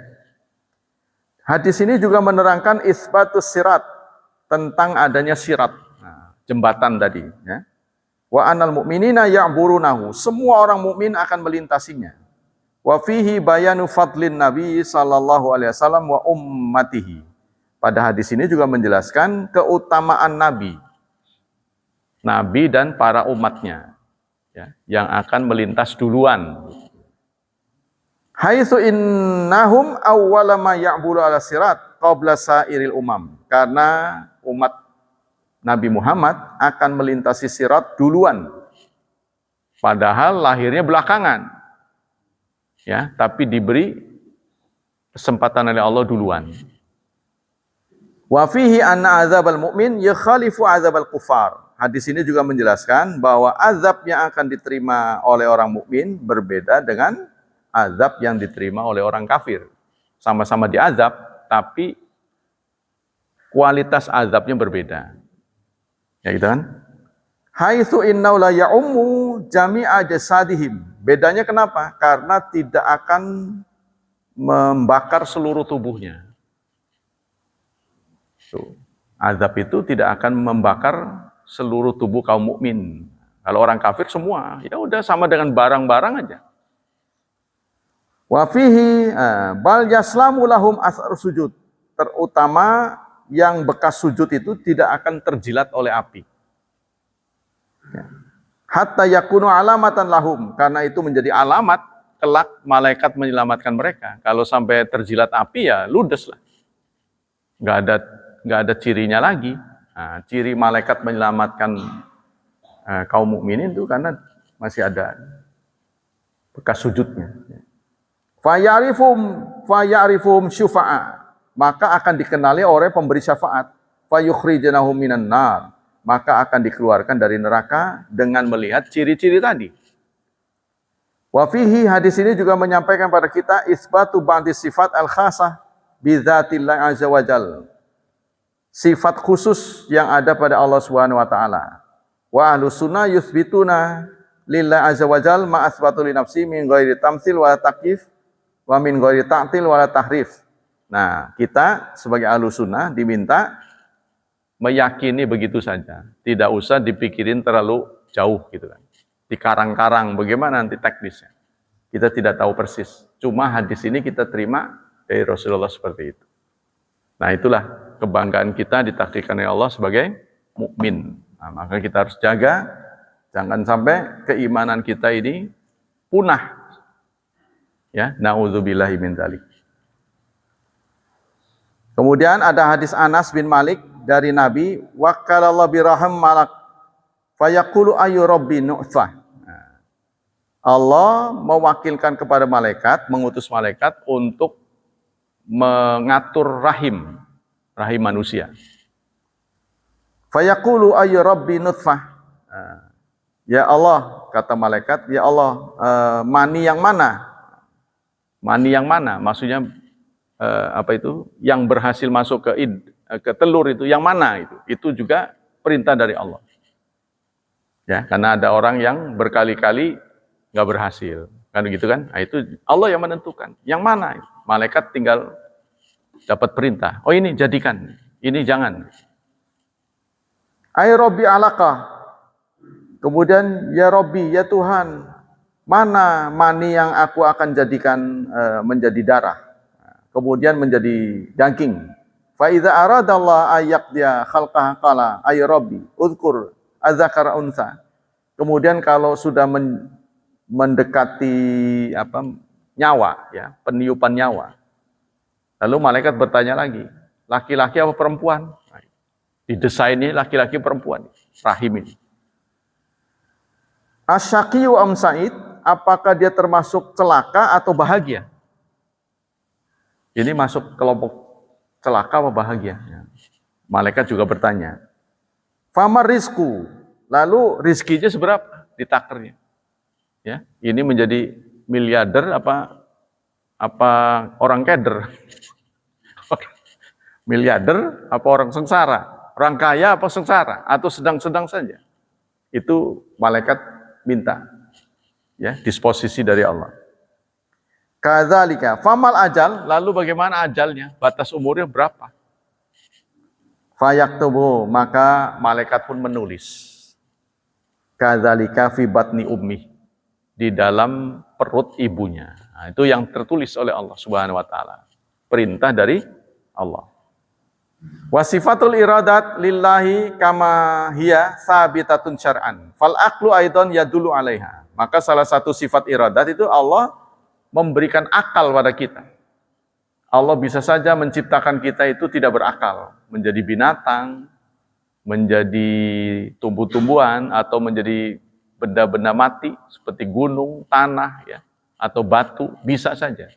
Hadis ini juga menerangkan isbatus sirat, tentang adanya sirat, jembatan tadi. Ya. Wa annal mu'minina ya'burunahu. Semua orang mukmin akan melintasinya. Wa fihi bayanu fadlin Nabi sallallahu alaihi wasallam wa ummatihi. Pada hadis ini juga menjelaskan keutamaan Nabi dan para umatnya, ya, yang akan melintas duluan. Haitsu innahum awwala ma ya'bulu ala sirat qabla sairil umam. Karena umat Nabi Muhammad akan melintasi sirat duluan. Padahal lahirnya belakangan. Ya, tapi diberi kesempatan oleh Allah duluan. Wa fihi anna azabal mu'min yakhalifu azabal kufar. Hadis ini juga menjelaskan bahwa azab yang akan diterima oleh orang mukmin berbeda dengan azab yang diterima oleh orang kafir. Sama-sama diazab, tapi kualitas azabnya berbeda. Ya gitu kan? Haitsu innahu la ya'ummu jami'a jasadihim. Bedanya kenapa? Karena tidak akan membakar seluruh tubuhnya. Azab itu tidak akan membakar seluruh tubuh kaum mukmin. Kalau orang kafir semua, ya udah sama dengan barang-barang aja. Wa fihi bal yaslamu lahum athar sujud. Terutama yang bekas sujud itu tidak akan terjilat oleh api. Ya. Hatta yakunu alamatan lahum, karena itu menjadi alamat kelak malaikat menyelamatkan mereka. Kalau sampai terjilat api ya ludes lah, nggak ada cirinya lagi. Nah, ciri malaikat menyelamatkan kaum mukminin itu karena masih ada bekas sujudnya. Fayarifum syufa'a, maka akan dikenali oleh pemberi syafaat. Fayukhrijanahum minan nar, maka akan dikeluarkan dari neraka dengan melihat ciri-ciri tadi. Wa fihi, hadis ini juga menyampaikan pada kita isbatu ba'di sifat al-khasah bi dzatillah azza wajal. Sifat khusus yang ada pada Allah Subhanahu wa taala. Wa ahlus sunnah yuthbituna lillahi azza wajal ma asbatu li nafsi min ghairi tamtsil wa takyif wa min ghairi ta'til wa tahrif. Nah, kita sebagai ahlus sunnah diminta meyakini begitu saja, tidak usah dipikirin terlalu jauh gitu kan. Dikarang-karang bagaimana nanti teknisnya. Kita tidak tahu persis. Cuma hadis ini kita terima dari Rasulullah seperti itu. Nah, itulah kebanggaan kita ditakdirkan oleh Allah sebagai mukmin. Nah, maka kita harus jaga jangan sampai keimanan kita ini punah. Ya, nauzubillahi min dzalik. Kemudian ada hadis Anas bin Malik dari Nabi, wakalallahu biraham malak fayaqulu ayu rabbi nu'fah. Allah mewakilkan kepada malaikat, mengutus malaikat untuk mengatur rahim manusia. Fayaqulu ayu rabbi nutfah. Ya Allah, kata malaikat, ya Allah, mani yang mana? Mani yang mana? Maksudnya apa itu? Yang berhasil masuk ke telur itu yang mana itu? Itu juga perintah dari Allah. Ya, karena ada orang yang berkali-kali nggak berhasil, kan gitu kan? Nah, itu Allah yang menentukan. Yang mana? Malaikat tinggal dapat perintah. Oh ini jadikan, ini jangan. Ay Rabbi alaqah. Kemudian ya Rabbi, ya Tuhan, mana mani yang aku akan jadikan menjadi darah, kemudian menjadi daging. Fa idza aradallahu ayyaqdiya khalqaha qala ay Rabbi udhkur adzakara unsa. Kemudian kalau sudah mendekati nyawa, ya, peniupan nyawa. Lalu malaikat bertanya lagi, laki-laki apa perempuan? Didesainnya laki-laki perempuan, rahim ini. Asyaqiyu am sa'id, apakah dia termasuk celaka atau bahagia? Ini masuk kelompok celaka apa bahagia? Malaikat juga bertanya. Famar rizku, lalu rizkinya seberapa? Ditakernya. Ya, ini menjadi miliarder apa orang keder? Miliarder apa orang sengsara? Orang kaya apa sengsara? Atau sedang-sedang saja? Itu malaikat minta, ya, disposisi dari Allah. Kadzalika famal ajal, lalu bagaimana ajalnya? Batas umurnya berapa? Fayaktubu, maka malaikat pun menulis. Kadzalika fi batni ummi, di dalam perut ibunya. Nah, itu yang tertulis oleh Allah Subhanahu wa taala. Perintah dari Allah. Wasifatul iradat lillahi kama hiya sabitatun syar'an. Fal aqlu aidan yadullu 'alaiha. Maka salah satu sifat iradat itu Allah memberikan akal pada kita. Allah bisa saja menciptakan kita itu tidak berakal, menjadi binatang, menjadi tumbuh-tumbuhan, atau menjadi benda-benda mati seperti gunung, tanah, ya, atau batu, bisa saja.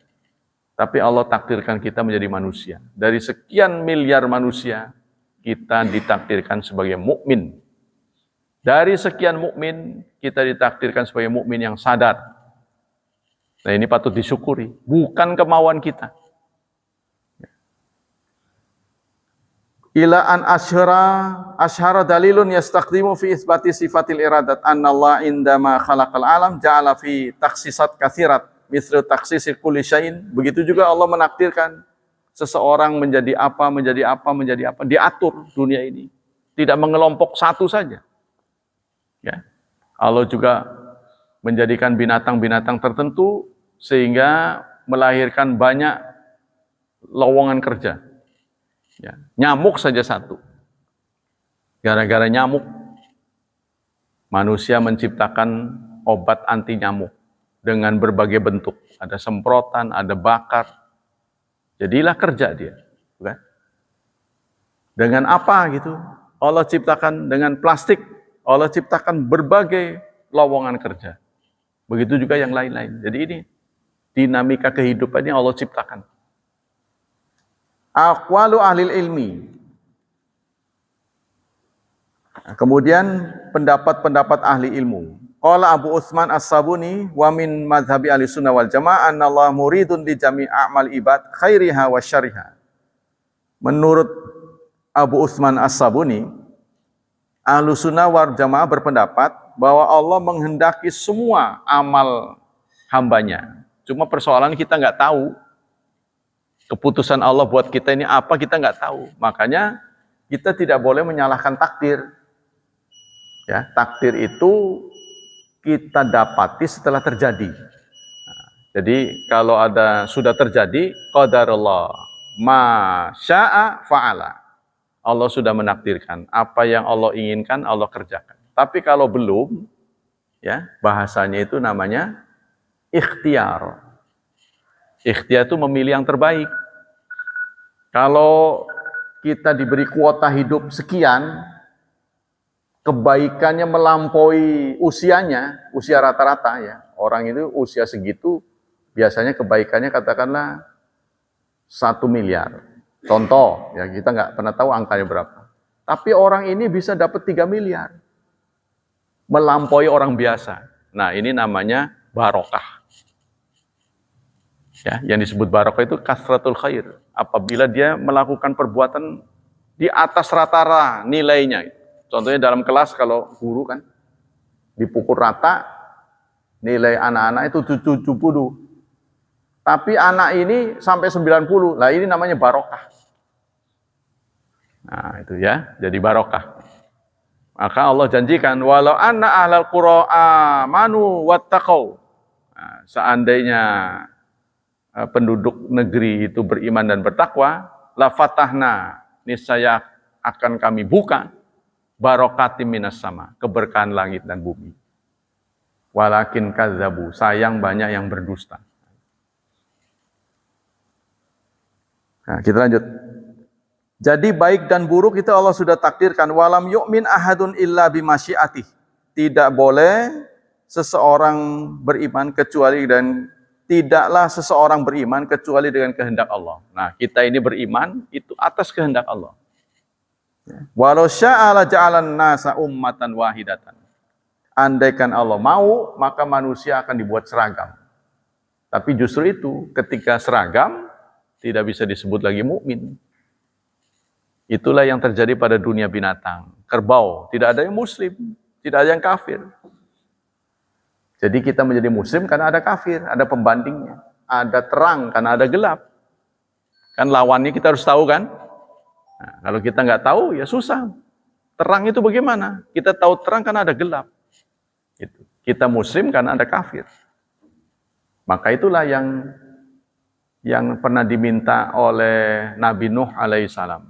Tapi Allah takdirkan kita menjadi manusia. Dari sekian miliar manusia, kita ditakdirkan sebagai mukmin. Dari sekian mukmin, kita ditakdirkan sebagai mukmin yang sadar. Nah, ini patut disyukuri, bukan kemauan kita. Ila an ashara dalilun yastaqdimu fi isbati sifatil iradat annallah indama khalaqal alam ja'ala fi taksisat katsirat mislu taksisi kulli syai'in. Begitu juga Allah menakdirkan seseorang menjadi apa, diatur dunia ini. Tidak mengelompok satu saja. Ya. Allah juga menjadikan binatang-binatang tertentu sehingga melahirkan banyak lowongan kerja. Ya, nyamuk saja satu. Gara-gara nyamuk, manusia menciptakan obat anti nyamuk dengan berbagai bentuk. Ada semprotan, ada bakar. Jadilah kerja dia. Bukan? Dengan apa gitu? Allah ciptakan dengan plastik. Allah ciptakan berbagai lowongan kerja. Begitu juga yang lain-lain. Jadi ini dinamika kehidupan yang Allah ciptakan. Aqwalu ahlil ilmi. Kemudian pendapat-pendapat ahli ilmu. Qala Abu Utsman As-Sabuni wa min madhhabi Ahlussunnah wal Jamaah annallaha muridun li jami' a'mal ibad khairiha wa syarriha. Menurut Abu Utsman As-Sabuni, Ahlussunnah wal Jamaah berpendapat bahwa Allah menghendaki semua amal hambanya. Cuma persoalan kita nggak tahu. Keputusan Allah buat kita ini apa, kita nggak tahu. Makanya kita tidak boleh menyalahkan takdir. Ya, takdir itu kita dapati setelah terjadi. Nah, jadi kalau sudah terjadi, qadarullah ma syaa fa'ala. Allah sudah menakdirkan. Apa yang Allah inginkan, Allah kerjakan. Tapi kalau belum, ya bahasanya itu namanya ikhtiar. Ikhtiar itu memilih yang terbaik. Kalau kita diberi kuota hidup sekian, kebaikannya melampaui usianya, usia rata-rata ya. Orang itu usia segitu, biasanya kebaikannya katakanlah 1 miliar. Contoh, ya kita nggak pernah tahu angkanya berapa. Tapi orang ini bisa dapat 3 miliar. Melampaui orang biasa. Nah ini namanya barokah. Ya, yang disebut barokah itu kasratul khair. Apabila dia melakukan perbuatan di atas rata-rata nilainya. Contohnya dalam kelas kalau guru kan dipukul rata, nilai anak-anak itu 70. Tapi anak ini sampai 90. Lah ini namanya barokah. Nah, itu ya, jadi barokah. Maka Allah janjikan walau anna ahlal qura amanu wattaqau. Nah, seandainya penduduk negeri itu beriman dan bertakwa, la fatahna, niscaya akan kami buka barokatim minas sama, keberkahan langit dan bumi. Walakin kadzabu, sayang banyak yang berdusta. Nah, kita lanjut. Jadi baik dan buruk itu Allah sudah takdirkan. Walam yu'min ahadun illa bimasyiatih. Tidak boleh seseorang beriman kecuali tidaklah seseorang beriman kecuali dengan kehendak Allah. Nah, kita ini beriman itu atas kehendak Allah. Walau sya'ala ja'alan nasa ummatan wahidatan. Andaikan Allah mau, maka manusia akan dibuat seragam. Tapi justru itu, ketika seragam, tidak bisa disebut lagi mukmin. Itulah yang terjadi pada dunia binatang. Kerbau, tidak ada yang muslim, tidak ada yang kafir. Jadi kita menjadi muslim karena ada kafir, ada pembandingnya. Ada terang karena ada gelap. Kan lawannya kita harus tahu kan? Nah, kalau kita nggak tahu ya susah. Terang itu bagaimana? Kita tahu terang karena ada gelap. Kita muslim karena ada kafir. Maka itulah yang pernah diminta oleh Nabi Nuh alaihissalam.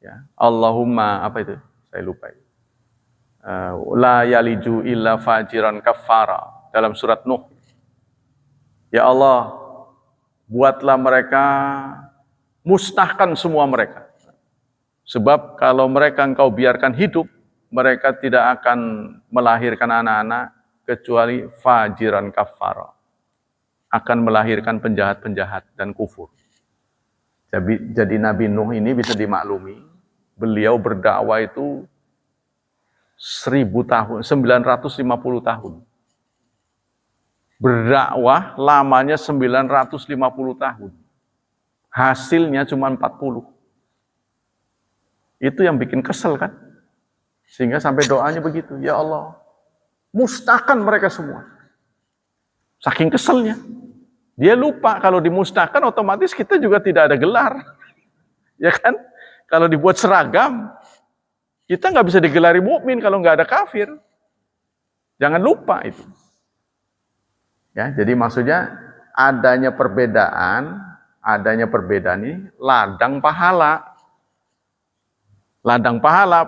Ya. Allahumma, apa itu? Saya lupa. La yaliju illa fajiran kafara. Dalam surat Nuh. Ya Allah, buatlah mereka, musnahkan semua mereka. Sebab kalau mereka engkau biarkan hidup, mereka tidak akan melahirkan anak-anak kecuali fajiran kafara. Akan melahirkan penjahat-penjahat dan kufur. Jadi Nabi Nuh ini bisa dimaklumi, beliau berdakwah itu 1000 tahun, 950 tahun. Berdakwah lamanya 950 tahun. Hasilnya cuma 40. Itu yang bikin kesel kan? Sehingga sampai doanya begitu, ya Allah, musnahkan mereka semua. Saking keselnya. Dia lupa kalau dimusnahkan otomatis kita juga tidak ada gelar. Ya kan? Kalau dibuat seragam, kita nggak bisa digelari mukmin kalau nggak ada kafir. Jangan lupa itu. Ya, jadi maksudnya adanya perbedaan ini ladang pahala. Ladang pahala,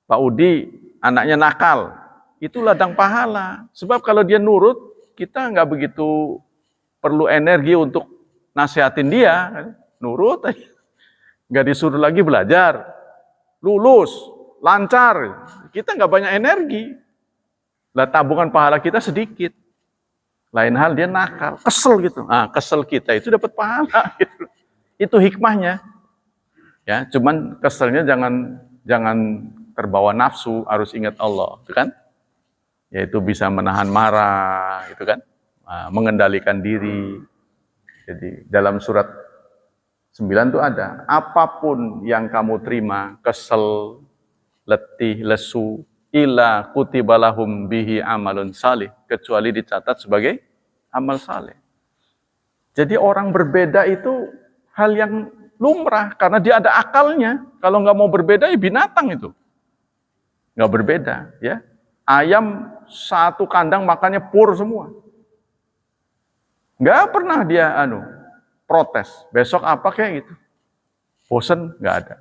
Pak Udi, anaknya nakal. Itu ladang pahala. Sebab kalau dia nurut, kita nggak begitu perlu energi untuk nasihatin dia. Nurut, nggak disuruh lagi belajar. Lulus, lancar. Kita nggak banyak energi. Lah tabungan pahala kita sedikit. Lain hal dia nakal, kesel gitu. Kesel kita itu dapat pahala gitu. Itu hikmahnya. Ya, cuman keselnya jangan terbawa nafsu, harus ingat Allah, itu kan? Yaitu bisa menahan marah, itu kan? Mengendalikan diri. Jadi dalam surat 9 itu ada, apapun yang kamu terima, kesel, letih, lesu, illa kutibalahum bihi amalun salih, kecuali dicatat sebagai amal saleh. Jadi orang berbeda itu hal yang lumrah, karena dia ada akalnya. Kalau nggak mau berbeda, ya binatang itu. Nggak berbeda, ya. Ayam satu kandang makannya pur semua. Nggak pernah dia protes. Besok apa kayak gitu. Bosen, nggak ada.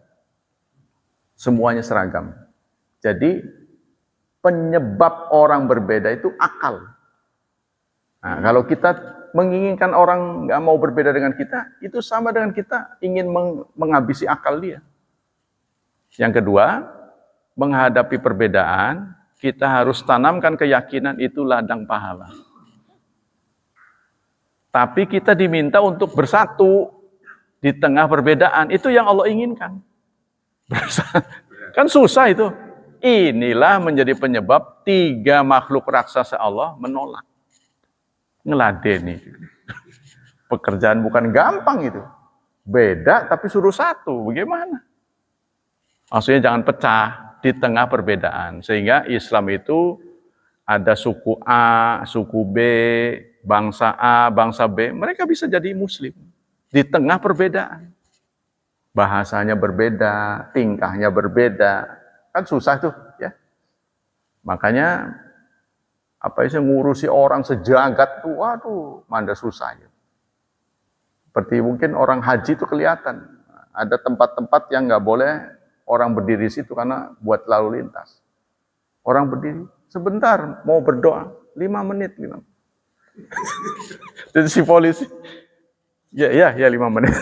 Semuanya seragam. Jadi penyebab orang berbeda itu akal. Nah, kalau kita menginginkan orang nggak mau berbeda dengan kita, itu sama dengan kita ingin menghabisi akal dia. Yang kedua, menghadapi perbedaan, kita harus tanamkan keyakinan itu ladang pahala. Tapi kita diminta untuk bersatu di tengah perbedaan. Itu yang Allah inginkan. Kan susah itu. Inilah menjadi penyebab 3 makhluk raksasa Allah menolak. Ngeladeni. Pekerjaan bukan gampang itu. Beda tapi suruh satu. Bagaimana? Maksudnya jangan pecah di tengah perbedaan. Sehingga Islam itu ada suku A, suku B, bangsa A, bangsa B. Mereka bisa jadi muslim. Di tengah perbedaan. Bahasanya berbeda, tingkahnya berbeda. Kan susah tuh, ya. Makanya ngurusi orang sejagat tuh, waduh, manda susahnya. Seperti mungkin orang haji itu kelihatan. Ada tempat-tempat yang nggak boleh orang berdiri situ karena buat lalu lintas. Orang berdiri, sebentar mau berdoa, 5 menit. Jadi si polisi, ya 5 menit.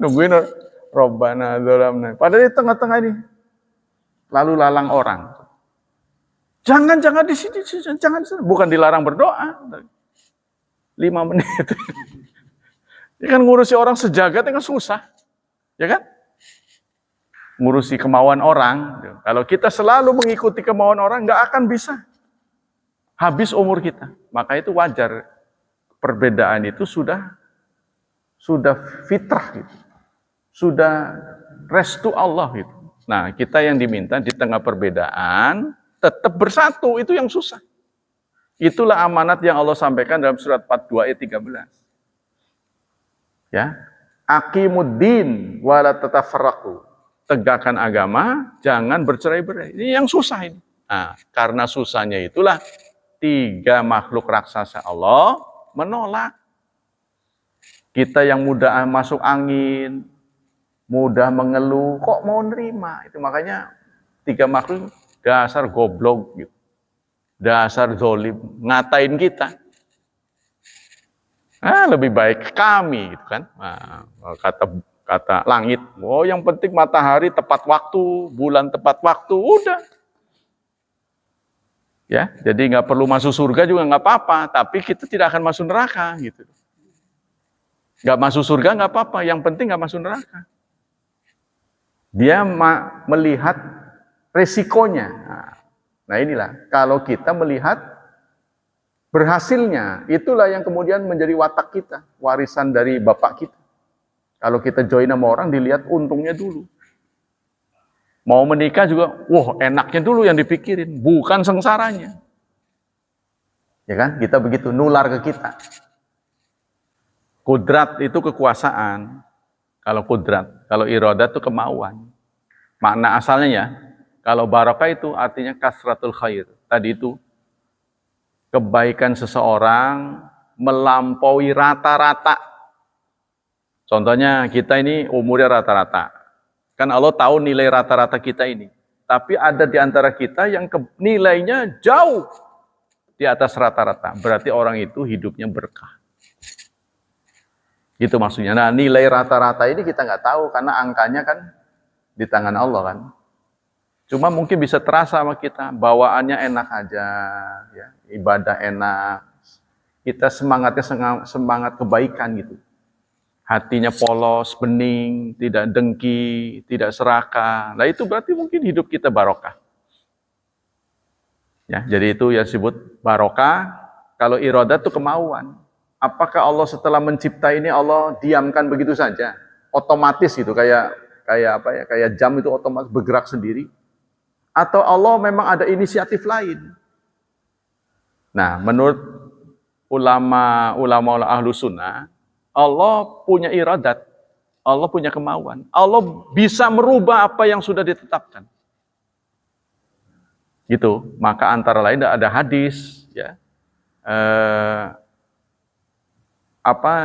Nungguin Robbana dzolamna. Padahal di tengah-tengah ini lalu lalang orang. Jangan di sini, jangan. Bukan dilarang berdoa. 5 menit. Ya kan ngurusi orang sejagat kan susah. Ya kan? Ngurusi kemauan orang. Kalau kita selalu mengikuti kemauan orang, nggak akan bisa. Habis umur kita. Maka itu wajar. Perbedaan itu sudah fitrah gitu. Sudah restu Allah gitu. Nah, kita yang diminta di tengah perbedaan tetap bersatu, itu yang susah. Itulah amanat yang Allah sampaikan dalam surat 42 ayat 13. Ya. Aqimuddin wa la tatafarraqu. Tegakkan agama, jangan bercerai-berai. Ini yang susah ini. Nah, karena susahnya itulah tiga makhluk raksasa Allah menolak. Kita yang mudah masuk angin, mudah mengeluh, kok mau nerima? Itu makanya tiga makhluk dasar goblok gitu. Dasar zolim, ngatain kita. Lebih baik kami gitu kan. Kata langit, yang penting matahari tepat waktu, bulan tepat waktu, udah. Ya, jadi nggak perlu masuk surga juga nggak apa-apa, tapi kita tidak akan masuk neraka gitu. Nggak masuk surga nggak apa-apa, yang penting nggak masuk neraka. Dia melihat resikonya. Nah inilah, kalau kita melihat berhasilnya, itulah yang kemudian menjadi watak kita, warisan dari bapak kita. Kalau kita join sama orang, dilihat untungnya dulu. Mau menikah juga, enaknya dulu yang dipikirin, bukan sengsaranya. Ya kan, kita begitu, nular ke kita. Kudrat itu kekuasaan. Kalau kudrat, kalau iradat itu kemauan. Makna asalnya ya, kalau barokah itu artinya kasratul khair. Tadi itu, kebaikan seseorang melampaui rata-rata. Contohnya kita ini umurnya rata-rata. Kan Allah tahu nilai rata-rata kita ini. Tapi ada di antara kita yang nilainya jauh di atas rata-rata. Berarti orang itu hidupnya berkah. Gitu maksudnya. Nah nilai rata-rata ini kita nggak tahu karena angkanya kan di tangan Allah kan. Cuma mungkin bisa terasa sama kita, bawaannya enak aja, ya, ibadah enak, kita semangatnya semangat kebaikan gitu. Hatinya polos, bening, tidak dengki, tidak serakah. Nah itu berarti mungkin hidup kita barokah. Ya, jadi itu yang disebut barokah. Kalau iradat itu kemauan. Apakah Allah setelah mencipta ini Allah diamkan begitu saja, otomatis gitu, kayak jam itu otomatis bergerak sendiri? Atau Allah memang ada inisiatif lain? Nah, menurut ulama ahlu sunnah, Allah punya iradat, Allah punya kemauan, Allah bisa merubah apa yang sudah ditetapkan. Gitu. Maka antara lain ada hadis, ya.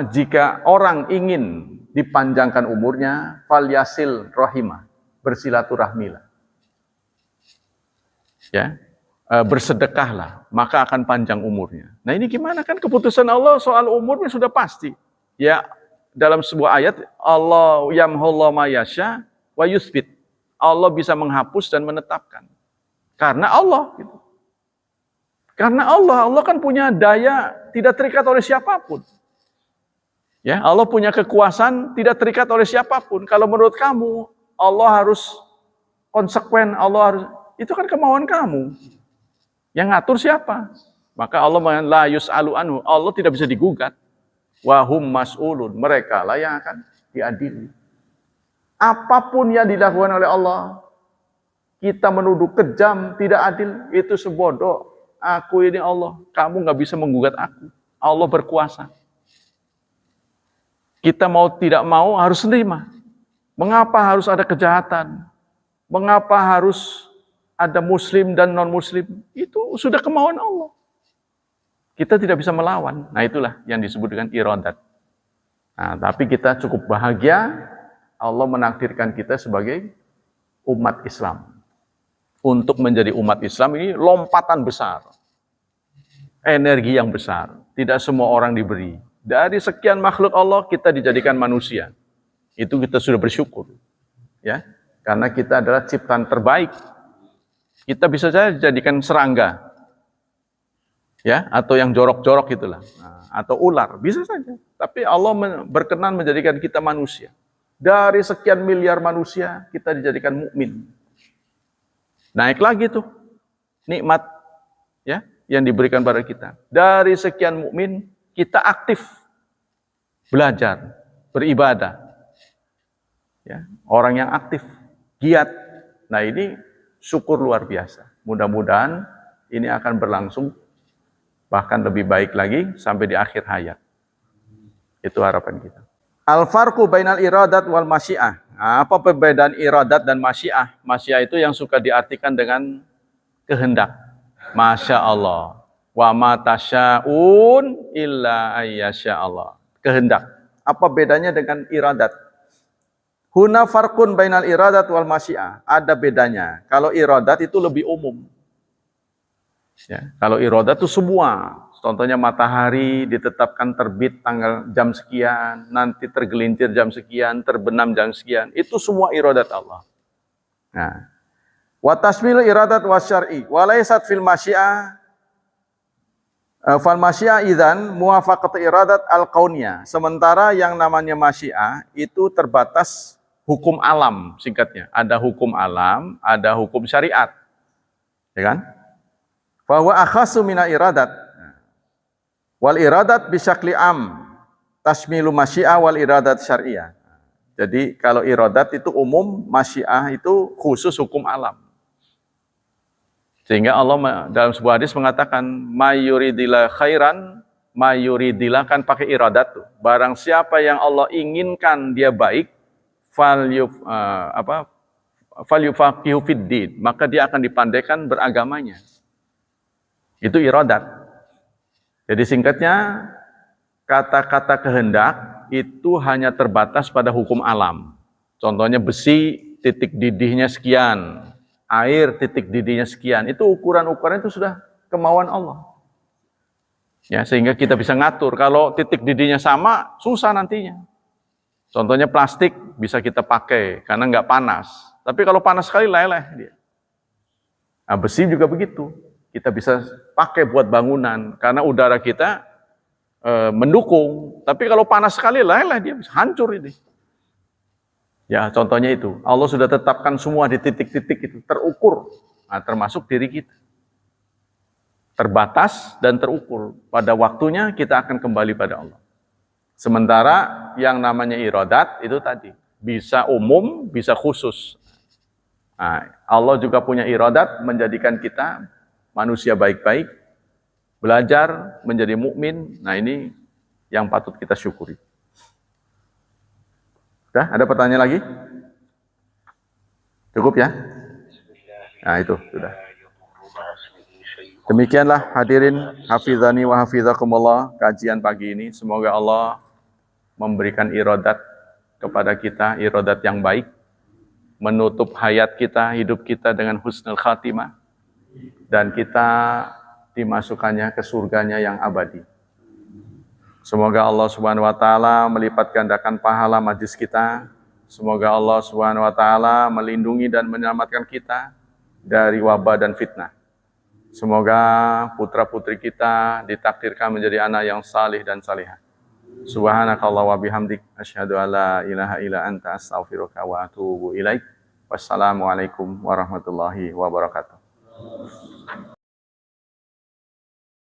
Jika orang ingin dipanjangkan umurnya, falyasil rahimah, bersilaturahmilah. Ya, bersedekahlah, maka akan panjang umurnya. Nah ini gimana, kan keputusan Allah soal umurnya sudah pasti. Ya, dalam sebuah ayat, Allah yamhullahu ma yasha wa yuthbit. Allah bisa menghapus dan menetapkan. Karena Allah. Gitu. Karena Allah kan punya daya tidak terikat oleh siapapun. Ya, Allah punya kekuasaan tidak terikat oleh siapapun. Kalau menurut kamu, Allah harus konsekuen, Allah harus, itu kan kemauan kamu. Yang ngatur siapa? Maka Allah mengatakan la yus'alu anhu, Allah tidak bisa digugat. Wa hum mas'ulun, mereka lah yang akan diadili. Apapun yang dilakukan oleh Allah, kita menuduh kejam, tidak adil, itu sebodoh. Aku ini Allah, kamu nggak bisa menggugat aku. Allah berkuasa. Kita mau tidak mau harus menerima. Mengapa harus ada kejahatan? Mengapa harus ada muslim dan non-muslim? Itu sudah kemauan Allah. Kita tidak bisa melawan. Nah itulah yang disebut dengan iradat. Nah, tapi kita cukup bahagia Allah menakdirkan kita sebagai umat Islam. Untuk menjadi umat Islam ini lompatan besar. Energi yang besar. Tidak semua orang diberi. Dari sekian makhluk Allah kita dijadikan manusia. Itu kita sudah bersyukur. Ya, karena kita adalah ciptaan terbaik. Kita bisa saja dijadikan serangga. Ya, atau yang jorok-jorok itulah. Nah, atau ular, bisa saja. Tapi Allah berkenan menjadikan kita manusia. Dari sekian miliar manusia kita dijadikan mukmin. Naik lagi tuh nikmat ya yang diberikan pada kita. Dari sekian mukmin kita aktif belajar, beribadah. Ya, orang yang aktif, giat. Nah, ini syukur luar biasa. Mudah-mudahan ini akan berlangsung bahkan lebih baik lagi sampai di akhir hayat. Itu harapan kita. Al-farqu bainal iradat wal masyiah. Apa perbedaan iradat dan masyiah? Masyiah itu yang suka diartikan dengan kehendak. Masya Allah. Wa ma tasyaun illa ayyasha Allah. Kehendak. Apa bedanya dengan iradat? Huna farqun bainal iradat wal masyiah. Ada bedanya. Kalau iradat itu lebih umum. Ya, kalau iradat itu semua. Contohnya matahari ditetapkan terbit tanggal jam sekian, nanti tergelincir jam sekian, terbenam jam sekian. Itu semua iradat Allah. Nah, wa tasmilu iradat wasyar'i wa laysat fil masyiah fal masyiah idzan muwafaqat iradat al-kauniyah. Sementara yang namanya masyiah itu terbatas hukum alam singkatnya. Ada hukum alam, ada hukum syariat. Ya kan? Fa huwa akhassu mina iradat. Wal iradat bisyakli am. Tasmilu masyiah wal iradat syariah. Jadi kalau iradat itu umum, masyiah itu khusus hukum alam. Sehingga Allah dalam sebuah hadis mengatakan mayuridillah khairan, mayuridillah kan pakai iradat tuh. Barang siapa yang Allah inginkan dia baik, falyufaqihu fiddin, maka dia akan dipandaikan beragamanya. Itu iradat. Jadi singkatnya kata-kata kehendak itu hanya terbatas pada hukum alam. Contohnya besi titik didihnya sekian, air titik didihnya sekian, itu ukuran-ukuran itu sudah kemauan Allah. Ya, sehingga kita bisa ngatur. Kalau titik didihnya sama, susah nantinya. Contohnya plastik bisa kita pakai karena nggak panas. Tapi kalau panas sekali leleh dia. Nah, besi juga begitu. Kita bisa pakai buat bangunan karena udara kita mendukung. Tapi kalau panas sekali leleh dia bisa hancur ini. Ya, contohnya itu. Allah sudah tetapkan semua di titik-titik itu, terukur. Nah, termasuk diri kita. Terbatas dan terukur. Pada waktunya kita akan kembali pada Allah. Sementara yang namanya iradat itu tadi. Bisa umum, bisa khusus. Nah, Allah juga punya iradat menjadikan kita manusia baik-baik. Belajar menjadi mukmin. Nah, ini yang patut kita syukuri. Sudah, ada pertanyaan lagi? Cukup ya? Nah, itu sudah. Demikianlah hadirin hafizani wa hafizakumullah kajian pagi ini. Semoga Allah memberikan iradat kepada kita, iradat yang baik, menutup hayat kita, hidup kita dengan husnul khatimah, dan kita dimasukkannya ke surganya yang abadi. Semoga Allah Subhanahu wa taala melipat gandakan pahala majlis kita. Semoga Allah Subhanahu wa taala melindungi dan menyelamatkan kita dari wabah dan fitnah. Semoga putra-putri kita ditakdirkan menjadi anak yang salih dan salihah. Subhanakallah wa bihamdik asyhadu alla ilaha illa anta astaghfiruka wa atubu ilaik. Wassalamualaikum warahmatullahi wabarakatuh.